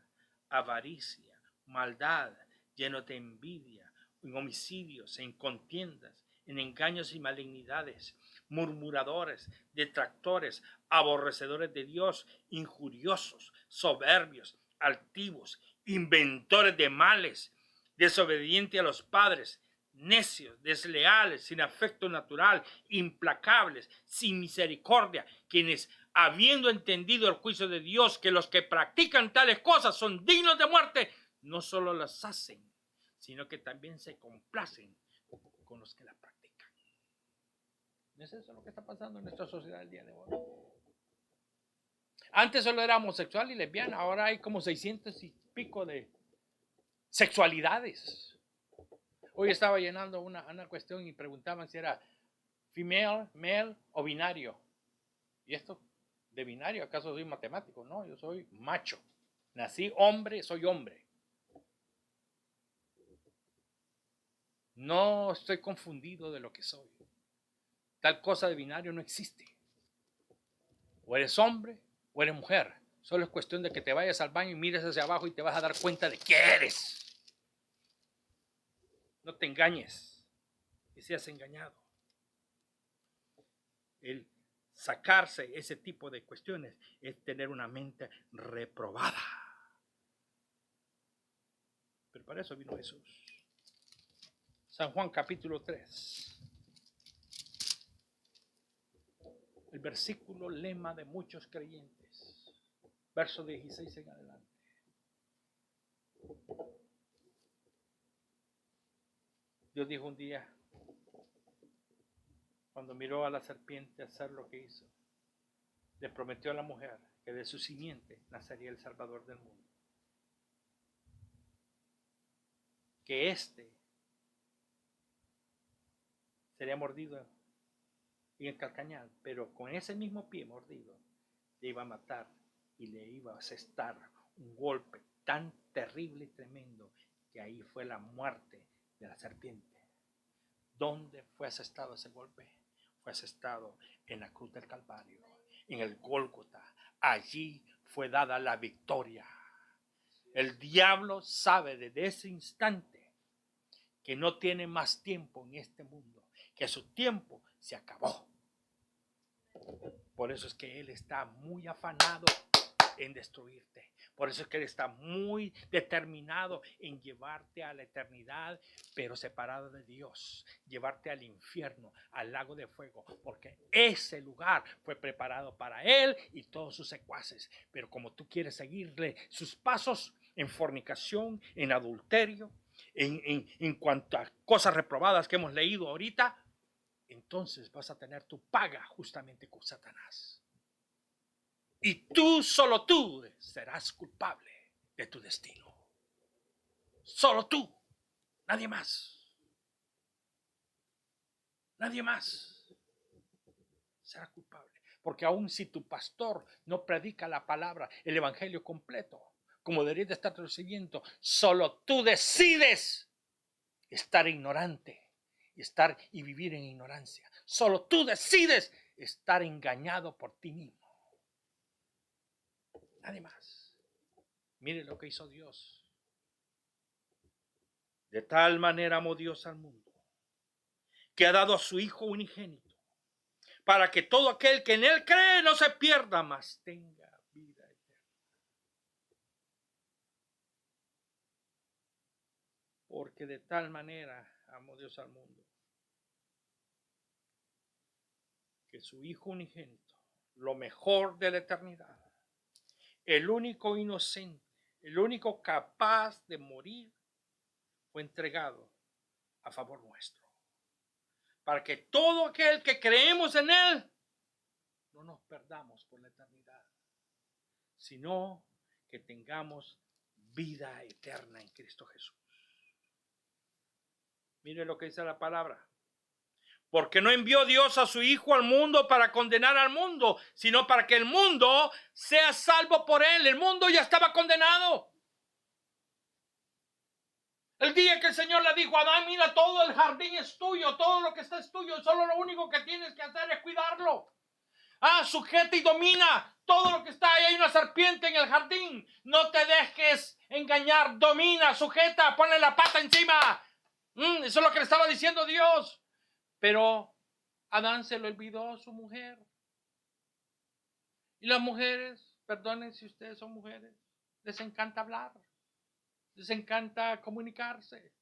avaricia, maldad, lleno de envidia, en homicidios, en contiendas, en engaños y malignidades, murmuradores, detractores, aborrecedores de Dios, injuriosos, soberbios, altivos, inventores de males, desobedientes a los padres, necios, desleales, sin afecto natural, implacables, sin misericordia, quienes, habiendo entendido el juicio de Dios, que los que practican tales cosas son dignos de muerte, no solo las hacen, sino que también se complacen con los que las practican. ¿No es eso lo que está pasando en nuestra sociedad el día de hoy? Antes solo era homosexual y lesbiana, ahora hay como 600 y pico de sexualidades. Hoy estaba llenando una cuestión y preguntaban si era female, male o binario. ¿Y esto de binario? ¿Acaso soy matemático? No, yo soy macho. Nací hombre, soy hombre. No estoy confundido de lo que soy. Tal cosa de binario no existe. O eres hombre o eres mujer. Solo es cuestión de que te vayas al baño y mires hacia abajo y te vas a dar cuenta de qué eres. No te engañes y seas engañado. El sacarse ese tipo de cuestiones es tener una mente reprobada. Pero para eso vino Jesús. San Juan capítulo 3. El versículo lema de muchos creyentes. Verso 16 en adelante. Dios dijo un día, cuando miró a la serpiente hacer lo que hizo, le prometió a la mujer que de su simiente nacería el Salvador del mundo. Que éste sería mordido en el calcañal, pero con ese mismo pie mordido le iba a matar y le iba a asestar un golpe tan terrible y tremendo que ahí fue la muerte de la serpiente. ¿Dónde fue asestado ese golpe? Fue asestado en la cruz del Calvario, en el Gólgota. Allí fue dada la victoria. El diablo sabe desde ese instante que no tiene más tiempo en este mundo, que su tiempo se acabó. Por eso es que él está muy afanado en destruirte. Por eso es que él está muy determinado en llevarte a la eternidad, pero separado de Dios, llevarte al infierno, al lago de fuego, porque ese lugar fue preparado para él y todos sus secuaces. Pero como tú quieres seguirle sus pasos en fornicación, en adulterio, en cuanto a cosas reprobadas que hemos leído ahorita, entonces vas a tener tu paga justamente con Satanás. Y tú, solo tú, serás culpable de tu destino. Solo tú. Nadie más. Nadie más será culpable. Porque aun si tu pastor no predica la palabra, el evangelio completo, como deberías de estar recibiendo, solo tú decides estar ignorante y vivir en ignorancia. Solo tú decides estar engañado por ti mismo. Nadie más. Mire lo que hizo Dios. De tal manera amó Dios al mundo, que ha dado a su Hijo unigénito, para que todo aquel que en él cree no se pierda, mas tenga vida eterna. Porque de tal manera amó Dios al mundo, que su Hijo unigénito, lo mejor de la eternidad, el único inocente, el único capaz de morir, fue entregado a favor nuestro, para que todo aquel que creemos en él no nos perdamos por la eternidad, sino que tengamos vida eterna en Cristo Jesús. Mire lo que dice la palabra. Porque no envió Dios a su Hijo al mundo para condenar al mundo, sino para que el mundo sea salvo por él. El mundo ya estaba condenado. El día que el Señor le dijo a Adán, mira, todo el jardín es tuyo, todo lo que está es tuyo, solo lo único que tienes que hacer es cuidarlo. Sujeta y domina todo lo que está ahí. Hay una serpiente en el jardín. No te dejes engañar. Domina, sujeta, ponle la pata encima. Eso es lo que le estaba diciendo Dios. Pero Adán se le olvidó a su mujer. Y las mujeres, perdonen si ustedes son mujeres, les encanta hablar. Les encanta comunicarse.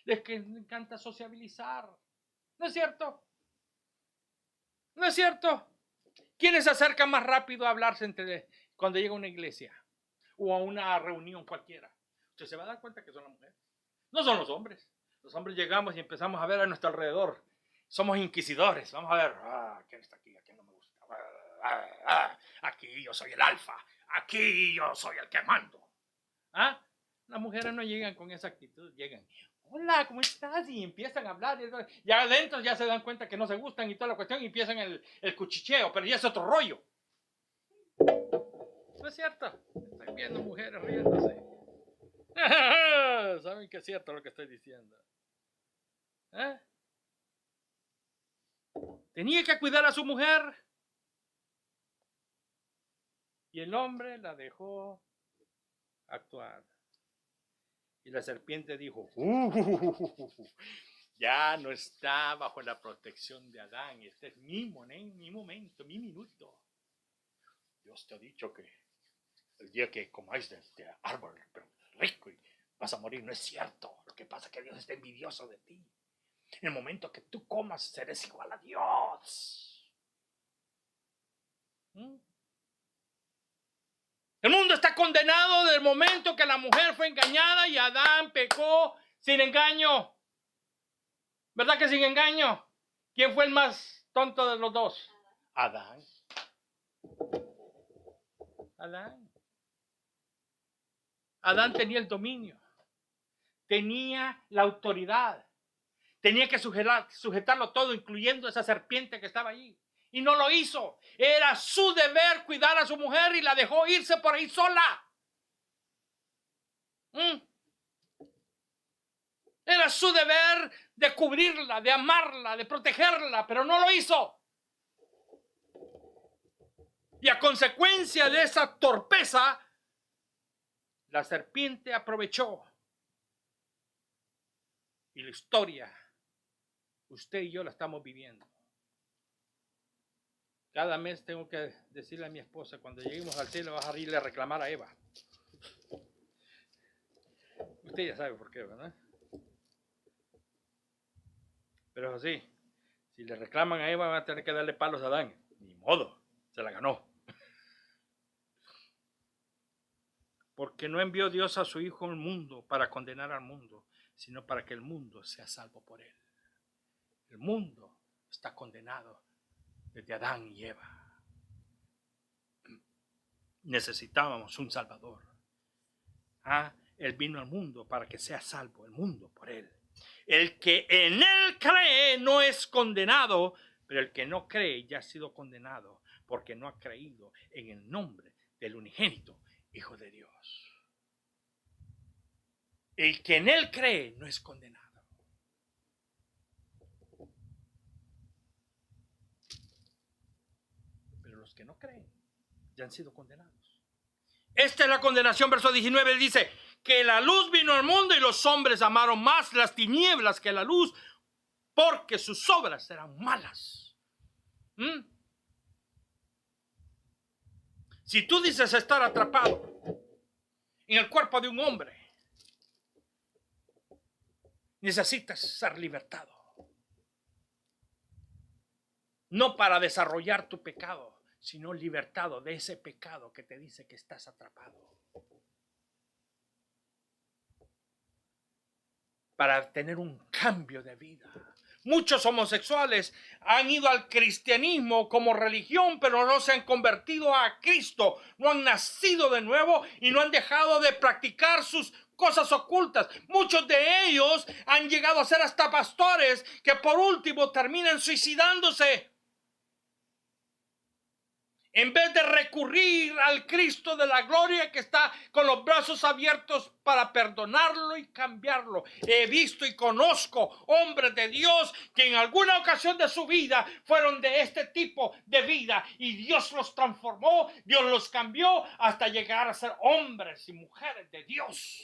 Les encanta sociabilizar. ¿No es cierto? ¿No es cierto? ¿Quiénes se acercan más rápido a hablarse cuando llega a una iglesia o a una reunión cualquiera? Usted se va a dar cuenta que son las mujeres. No son los hombres. Los hombres llegamos y empezamos a ver a nuestro alrededor. Somos inquisidores. Vamos a ver, ¿quién está aquí? ¿A quién no me gusta? Aquí yo soy el alfa. Aquí yo soy el que mando. Las mujeres no llegan con esa actitud. Llegan, hola, ¿cómo estás? Y empiezan a hablar. Ya adentro ya se dan cuenta que no se gustan y toda la cuestión. Y empiezan el cuchicheo, pero ya es otro rollo. ¿No es cierto? Estoy viendo mujeres riéndose. Saben que es cierto lo que estoy diciendo. Tenía que cuidar a su mujer. Y el hombre la dejó actuar. Y la serpiente dijo, ya no está bajo la protección de Adán. Este es mi momento, mi minuto. Dios te ha dicho que el día que comáis de este árbol rico y vas a morir. No es cierto. Lo que pasa es que Dios está envidioso de ti. En el momento que tú comas, serás igual a Dios. El mundo está condenado desde el momento que la mujer fue engañada y Adán pecó sin engaño. ¿Verdad que sin engaño? ¿Quién fue el más tonto de los dos? Adán. Adán tenía el dominio. Tenía la autoridad. Tenía que sujetarlo todo, incluyendo esa serpiente que estaba allí. Y no lo hizo. Era su deber cuidar a su mujer y la dejó irse por ahí sola. Era su deber de cubrirla, de amarla, de protegerla, pero no lo hizo. Y a consecuencia de esa torpeza, la serpiente aprovechó. Y la historia, usted y yo la estamos viviendo. Cada mes tengo que decirle a mi esposa, cuando lleguemos al cielo vas a irle a reclamar a Eva. Usted ya sabe por qué, ¿verdad? Pero es así. Si le reclaman a Eva, van a tener que darle palos a Adán. Ni modo, se la ganó. Porque no envió Dios a su Hijo al mundo para condenar al mundo, sino para que el mundo sea salvo por él. El mundo está condenado desde Adán y Eva. Necesitábamos un Salvador. Él vino al mundo para que sea salvo el mundo por él. El que en él cree no es condenado, pero el que no cree ya ha sido condenado porque no ha creído en el nombre del unigénito Hijo de Dios. El que en él cree no es condenado. Pero los que no creen ya han sido condenados. Esta es la condenación, verso 19 dice que la luz vino al mundo y los hombres amaron más las tinieblas que la luz porque sus obras eran malas. Si tú dices estar atrapado en el cuerpo de un hombre, necesitas ser libertado. No para desarrollar tu pecado, sino libertado de ese pecado que te dice que estás atrapado. Para tener un cambio de vida. Muchos homosexuales han ido al cristianismo como religión, pero no se han convertido a Cristo. No han nacido de nuevo y no han dejado de practicar sus cosas ocultas. Muchos de ellos han llegado a ser hasta pastores que por último terminan suicidándose. En vez de recurrir al Cristo de la gloria que está con los brazos abiertos para perdonarlo y cambiarlo. He visto y conozco hombres de Dios que en alguna ocasión de su vida fueron de este tipo de vida y Dios los transformó, Dios los cambió hasta llegar a ser hombres y mujeres de Dios.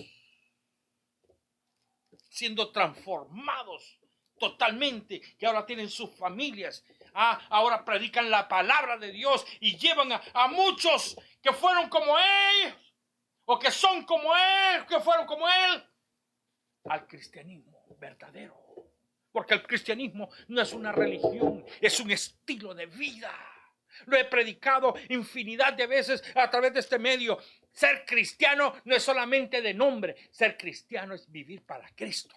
Siendo transformados totalmente, que ahora tienen sus familias. Ahora predican la palabra de Dios y llevan a muchos que fueron como ellos, o que son como él, que fueron como él, al cristianismo verdadero. Porque el cristianismo no es una religión, es un estilo de vida. Lo he predicado infinidad de veces a través de este medio. Ser cristiano no es solamente de nombre, ser cristiano es vivir para Cristo.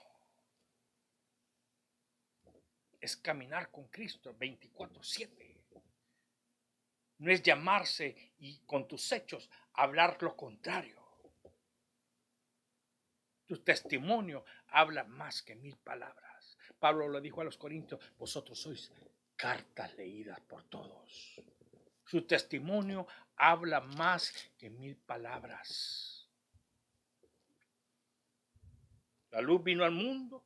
Es caminar con Cristo 24/7. No es llamarse y con tus hechos hablar lo contrario. Tu testimonio habla más que 1000 palabras. Pablo lo dijo a los Corintios, vosotros sois cartas leídas por todos. Su testimonio habla más que 1000 palabras. La luz vino al mundo,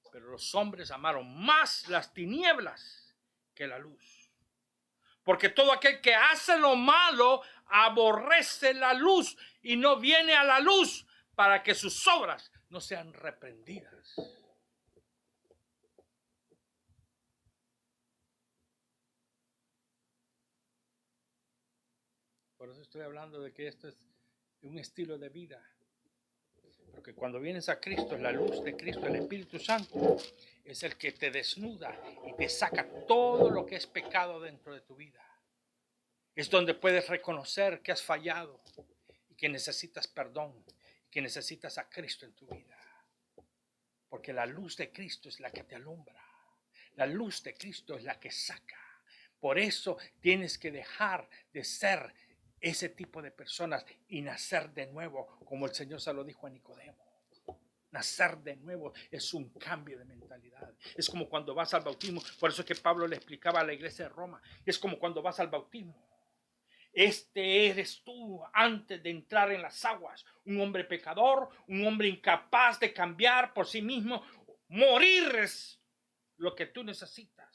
pero los hombres amaron más las tinieblas que la luz. Porque todo aquel que hace lo malo aborrece la luz y no viene a la luz para que sus obras no sean reprendidas. Por eso estoy hablando de que esto es un estilo de vida. Porque cuando vienes a Cristo, la luz de Cristo, el Espíritu Santo, es el que te desnuda y te saca todo lo que es pecado dentro de tu vida. Es donde puedes reconocer que has fallado y que necesitas perdón, y que necesitas a Cristo en tu vida. Porque la luz de Cristo es la que te alumbra. La luz de Cristo es la que saca. Por eso tienes que dejar de ser ese tipo de personas y nacer de nuevo, como el Señor se lo dijo a Nicodemo. Nacer de nuevo es un cambio de mentalidad. Es como cuando vas al bautismo. Por eso es que Pablo le explicaba a la iglesia de Roma. Es como cuando vas al bautismo. Este eres tú antes de entrar en las aguas. Un hombre pecador, un hombre incapaz de cambiar por sí mismo. Morir es lo que tú necesitas.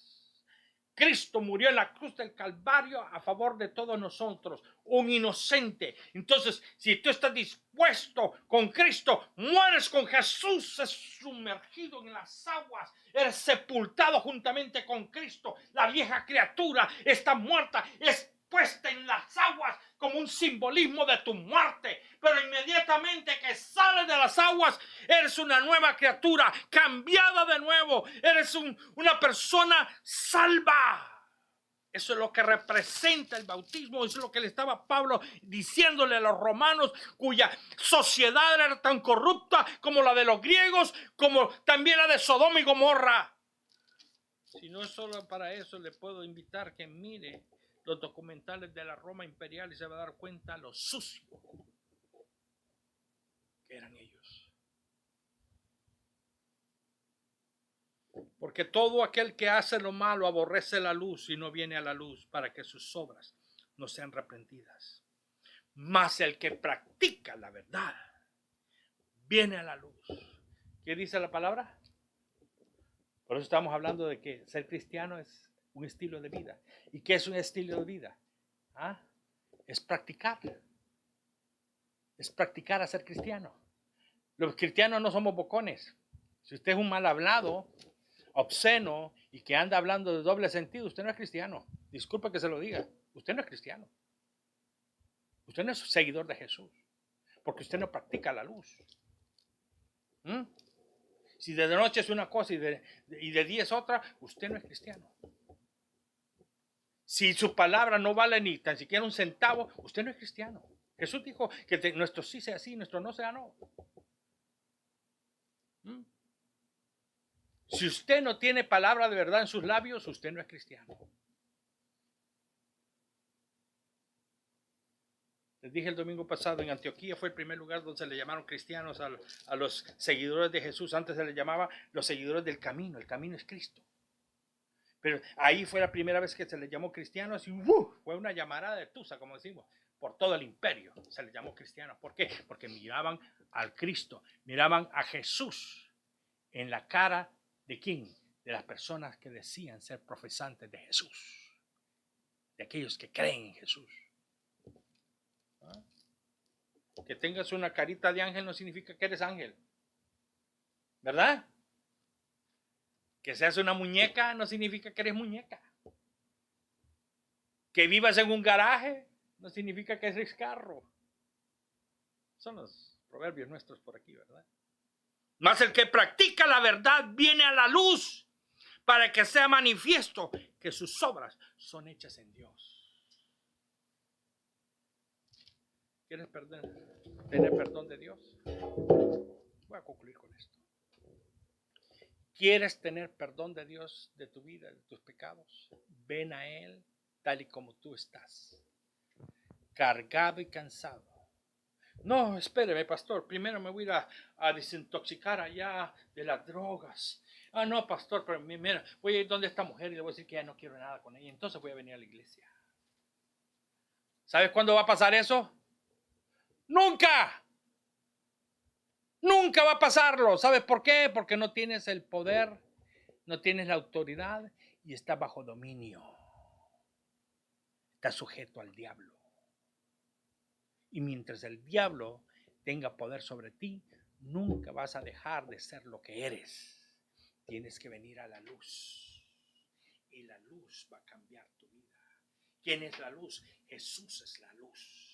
Cristo murió en la cruz del Calvario a favor de todos nosotros, un inocente. Entonces, si tú estás dispuesto con Cristo, mueres con Jesús, es sumergido en las aguas, eres sepultado juntamente con Cristo. La vieja criatura está muerta, es puesta en las aguas como un simbolismo de tu muerte, pero inmediatamente que sales de las aguas eres una nueva criatura, cambiada de nuevo, eres una persona salva. Eso es lo que representa el bautismo, eso es lo que le estaba Pablo diciéndole a los romanos, cuya sociedad era tan corrupta como la de los griegos, como también la de Sodoma y Gomorra. Si no es solo para eso, le puedo invitar que mire los documentales de la Roma imperial y se va a dar cuenta lo sucio que eran ellos. Porque todo aquel que hace lo malo aborrece la luz y no viene a la luz para que sus obras no sean reprendidas. Mas el que practica la verdad viene a la luz. ¿Qué dice la palabra? Por eso estamos hablando de que ser cristiano es un estilo de vida. ¿Y qué es un estilo de vida? ¿Ah? Es practicar. Es practicar a ser cristiano. Los cristianos no somos bocones. Si usted es un mal hablado, obsceno y que anda hablando de doble sentido, usted no es cristiano. Disculpe que se lo diga. Usted no es cristiano. Usted no es seguidor de Jesús. Porque usted no practica la luz. Si de noche es una cosa y de día es otra, usted no es cristiano. Si su palabra no vale ni tan siquiera un centavo, usted no es cristiano. Jesús dijo que nuestro sí sea sí, nuestro no sea no. Si usted no tiene palabra de verdad en sus labios, usted no es cristiano. Les dije el domingo pasado, en Antioquía fue el primer lugar donde se le llamaron cristianos a los seguidores de Jesús. Antes se les llamaba los seguidores del camino. El camino es Cristo. Pero ahí fue la primera vez que se les llamó cristianos y fue una llamarada de tusa, como decimos, por todo el imperio. Se les llamó cristianos. ¿Por qué? Porque miraban al Cristo, miraban a Jesús en la cara de ¿quién? De las personas que decían ser profesantes de Jesús, de aquellos que creen en Jesús. Que tengas una carita de ángel no significa que eres ángel, ¿verdad? Que seas una muñeca no significa que eres muñeca. Que vivas en un garaje no significa que eres carro. Son los proverbios nuestros por aquí, ¿verdad? Mas el que practica la verdad viene a la luz para que sea manifiesto que sus obras son hechas en Dios. ¿Quieres tener perdón de Dios? Voy a concluir con esto. ¿Quieres tener perdón de Dios de tu vida, de tus pecados? Ven a Él tal y como tú estás, cargado y cansado. No, espéreme, pastor, primero me voy a desintoxicar allá de las drogas. Ah, no, pastor, pero mira, voy a ir donde esta mujer y le voy a decir que ya no quiero nada con ella, entonces voy a venir a la iglesia. ¿Sabes cuándo va a pasar eso? ¡Nunca! Nunca va a pasarlo. ¿Sabes por qué? Porque no tienes el poder, no tienes la autoridad y estás bajo dominio. Estás sujeto al diablo. Y mientras el diablo tenga poder sobre ti, nunca vas a dejar de ser lo que eres. Tienes que venir a la luz. Y la luz va a cambiar tu vida. ¿Quién es la luz? Jesús es la luz.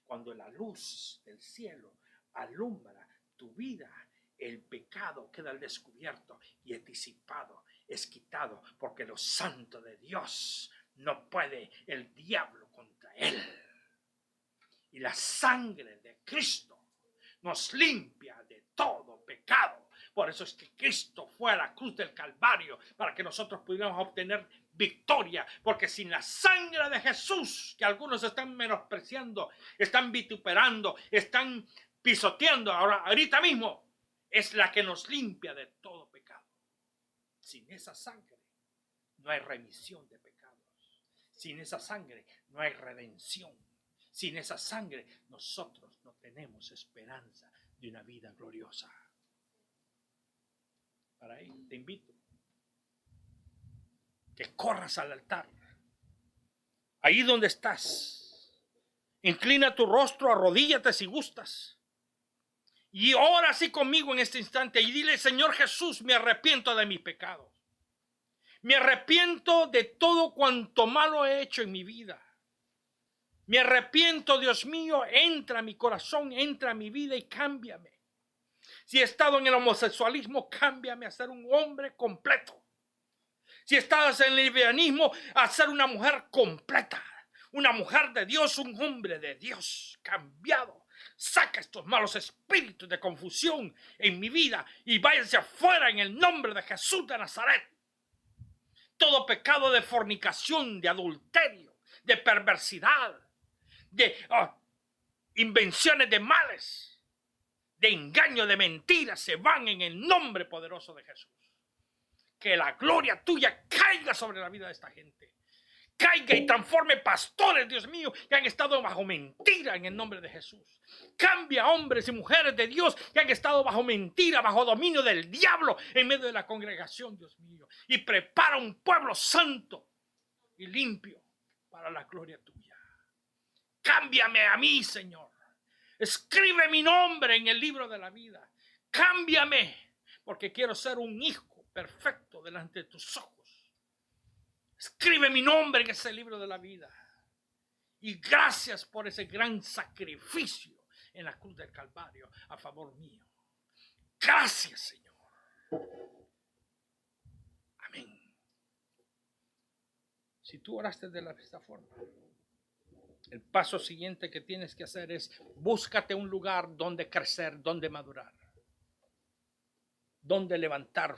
Cuando la luz del cielo alumbra tu vida, el pecado queda al descubierto y es disipado, es quitado, porque lo santo de Dios no puede el diablo contra él. Y la sangre de Cristo nos limpia de todo pecado. Por eso es que Cristo fue a la cruz del Calvario, para que nosotros pudiéramos obtener victoria. Porque sin la sangre de Jesús, que algunos están menospreciando, están vituperando, están pisoteando ahorita mismo, es la que nos limpia de todo pecado. Sin esa sangre no hay remisión de pecados. Sin esa sangre no hay redención. Sin esa sangre nosotros no tenemos esperanza de una vida gloriosa. Para ello te invito que corras al altar. Ahí donde estás, inclina tu rostro, arrodíllate si gustas. Y ora así conmigo en este instante y dile: Señor Jesús, me arrepiento de mis pecados. Me arrepiento de todo cuanto malo he hecho en mi vida. Me arrepiento, Dios mío, entra a mi corazón, entra a mi vida y cámbiame. Si he estado en el homosexualismo, cámbiame a ser un hombre completo. Si estás en el lesbianismo, a ser una mujer completa. Una mujer de Dios, un hombre de Dios, cambiado. Saca estos malos espíritus de confusión en mi vida y váyanse afuera en el nombre de Jesús de Nazaret. Todo pecado de fornicación, de adulterio, de perversidad, de invenciones de males, de engaño, de mentiras, se van en el nombre poderoso de Jesús. que la gloria tuya caiga sobre la vida de esta gente. Caiga y transforme pastores, Dios mío, que han estado bajo mentira en el nombre de Jesús. Cambia hombres y mujeres de Dios que han estado bajo mentira, bajo dominio del diablo en medio de la congregación, Dios mío. Y prepara un pueblo santo y limpio para la gloria tuya. Cámbiame a mí, Señor. Escribe mi nombre en el libro de la vida. Cámbiame, porque quiero ser un hijo perfecto delante de tus ojos. Escribe mi nombre en ese libro de la vida. Y gracias por ese gran sacrificio en la cruz del Calvario a favor mío. Gracias, Señor. Amén. Si tú oraste de esta forma, el paso siguiente que tienes que hacer es búscate un lugar donde crecer, donde madurar, donde levantar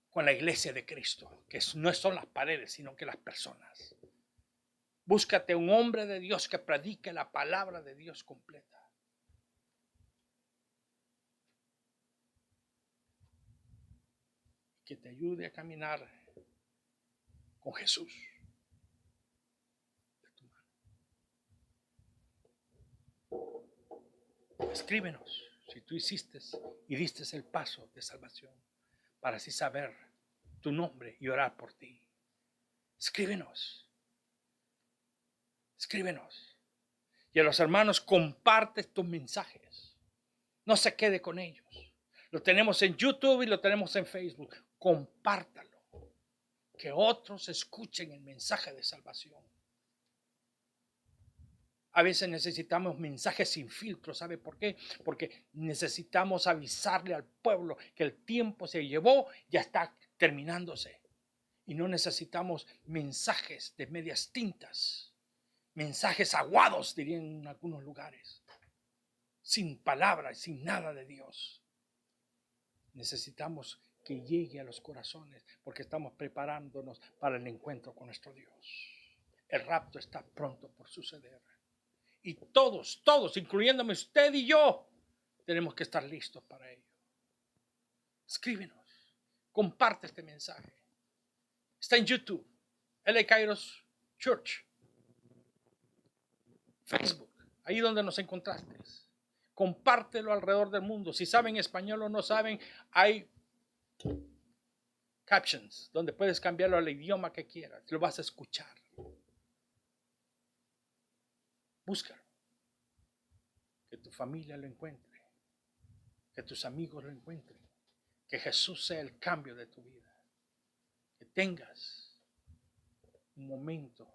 con la iglesia de Cristo, que no son las paredes, sino que las personas. Búscate un hombre de Dios que predique la palabra de Dios completa. Que te ayude a caminar con Jesús. Escríbenos si tú hiciste y diste el paso de salvación para así saber tu nombre y orar por ti. Escríbenos. Escríbenos. Y a los hermanos comparte tus mensajes. No se quede con ellos. Lo tenemos en YouTube y lo tenemos en Facebook. Compártalo. Que otros escuchen el mensaje de salvación. A veces necesitamos mensajes sin filtro. ¿Sabe por qué? Porque necesitamos avisarle al pueblo que el tiempo se llevó, ya está terminándose. Y no necesitamos mensajes de medias tintas. Mensajes aguados, dirían en algunos lugares. Sin palabras, sin nada de Dios. Necesitamos que llegue a los corazones porque estamos preparándonos para el encuentro con nuestro Dios. El rapto está pronto por suceder. Y todos, incluyéndome usted y yo, tenemos que estar listos para ello. Escríbenos, comparte este mensaje. Está en YouTube, LA Kairos Church, Facebook, ahí donde nos encontraste. Compártelo alrededor del mundo. Si saben español o no saben, hay captions donde puedes cambiarlo al idioma que quieras. Lo vas a escuchar. Búscalo. Que tu familia lo encuentre. Que tus amigos lo encuentren. Que Jesús sea el cambio de tu vida. Que tengas un momento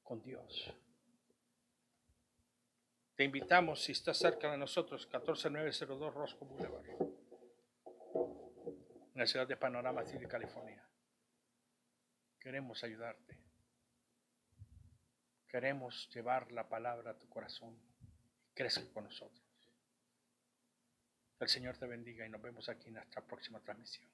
con Dios. Te invitamos, si estás cerca de nosotros, 14902 Roscoe Boulevard, en la ciudad de Panorama City, California. Queremos ayudarte. Queremos llevar la palabra a tu corazón. Crezca con nosotros. El Señor te bendiga y nos vemos aquí en nuestra próxima transmisión.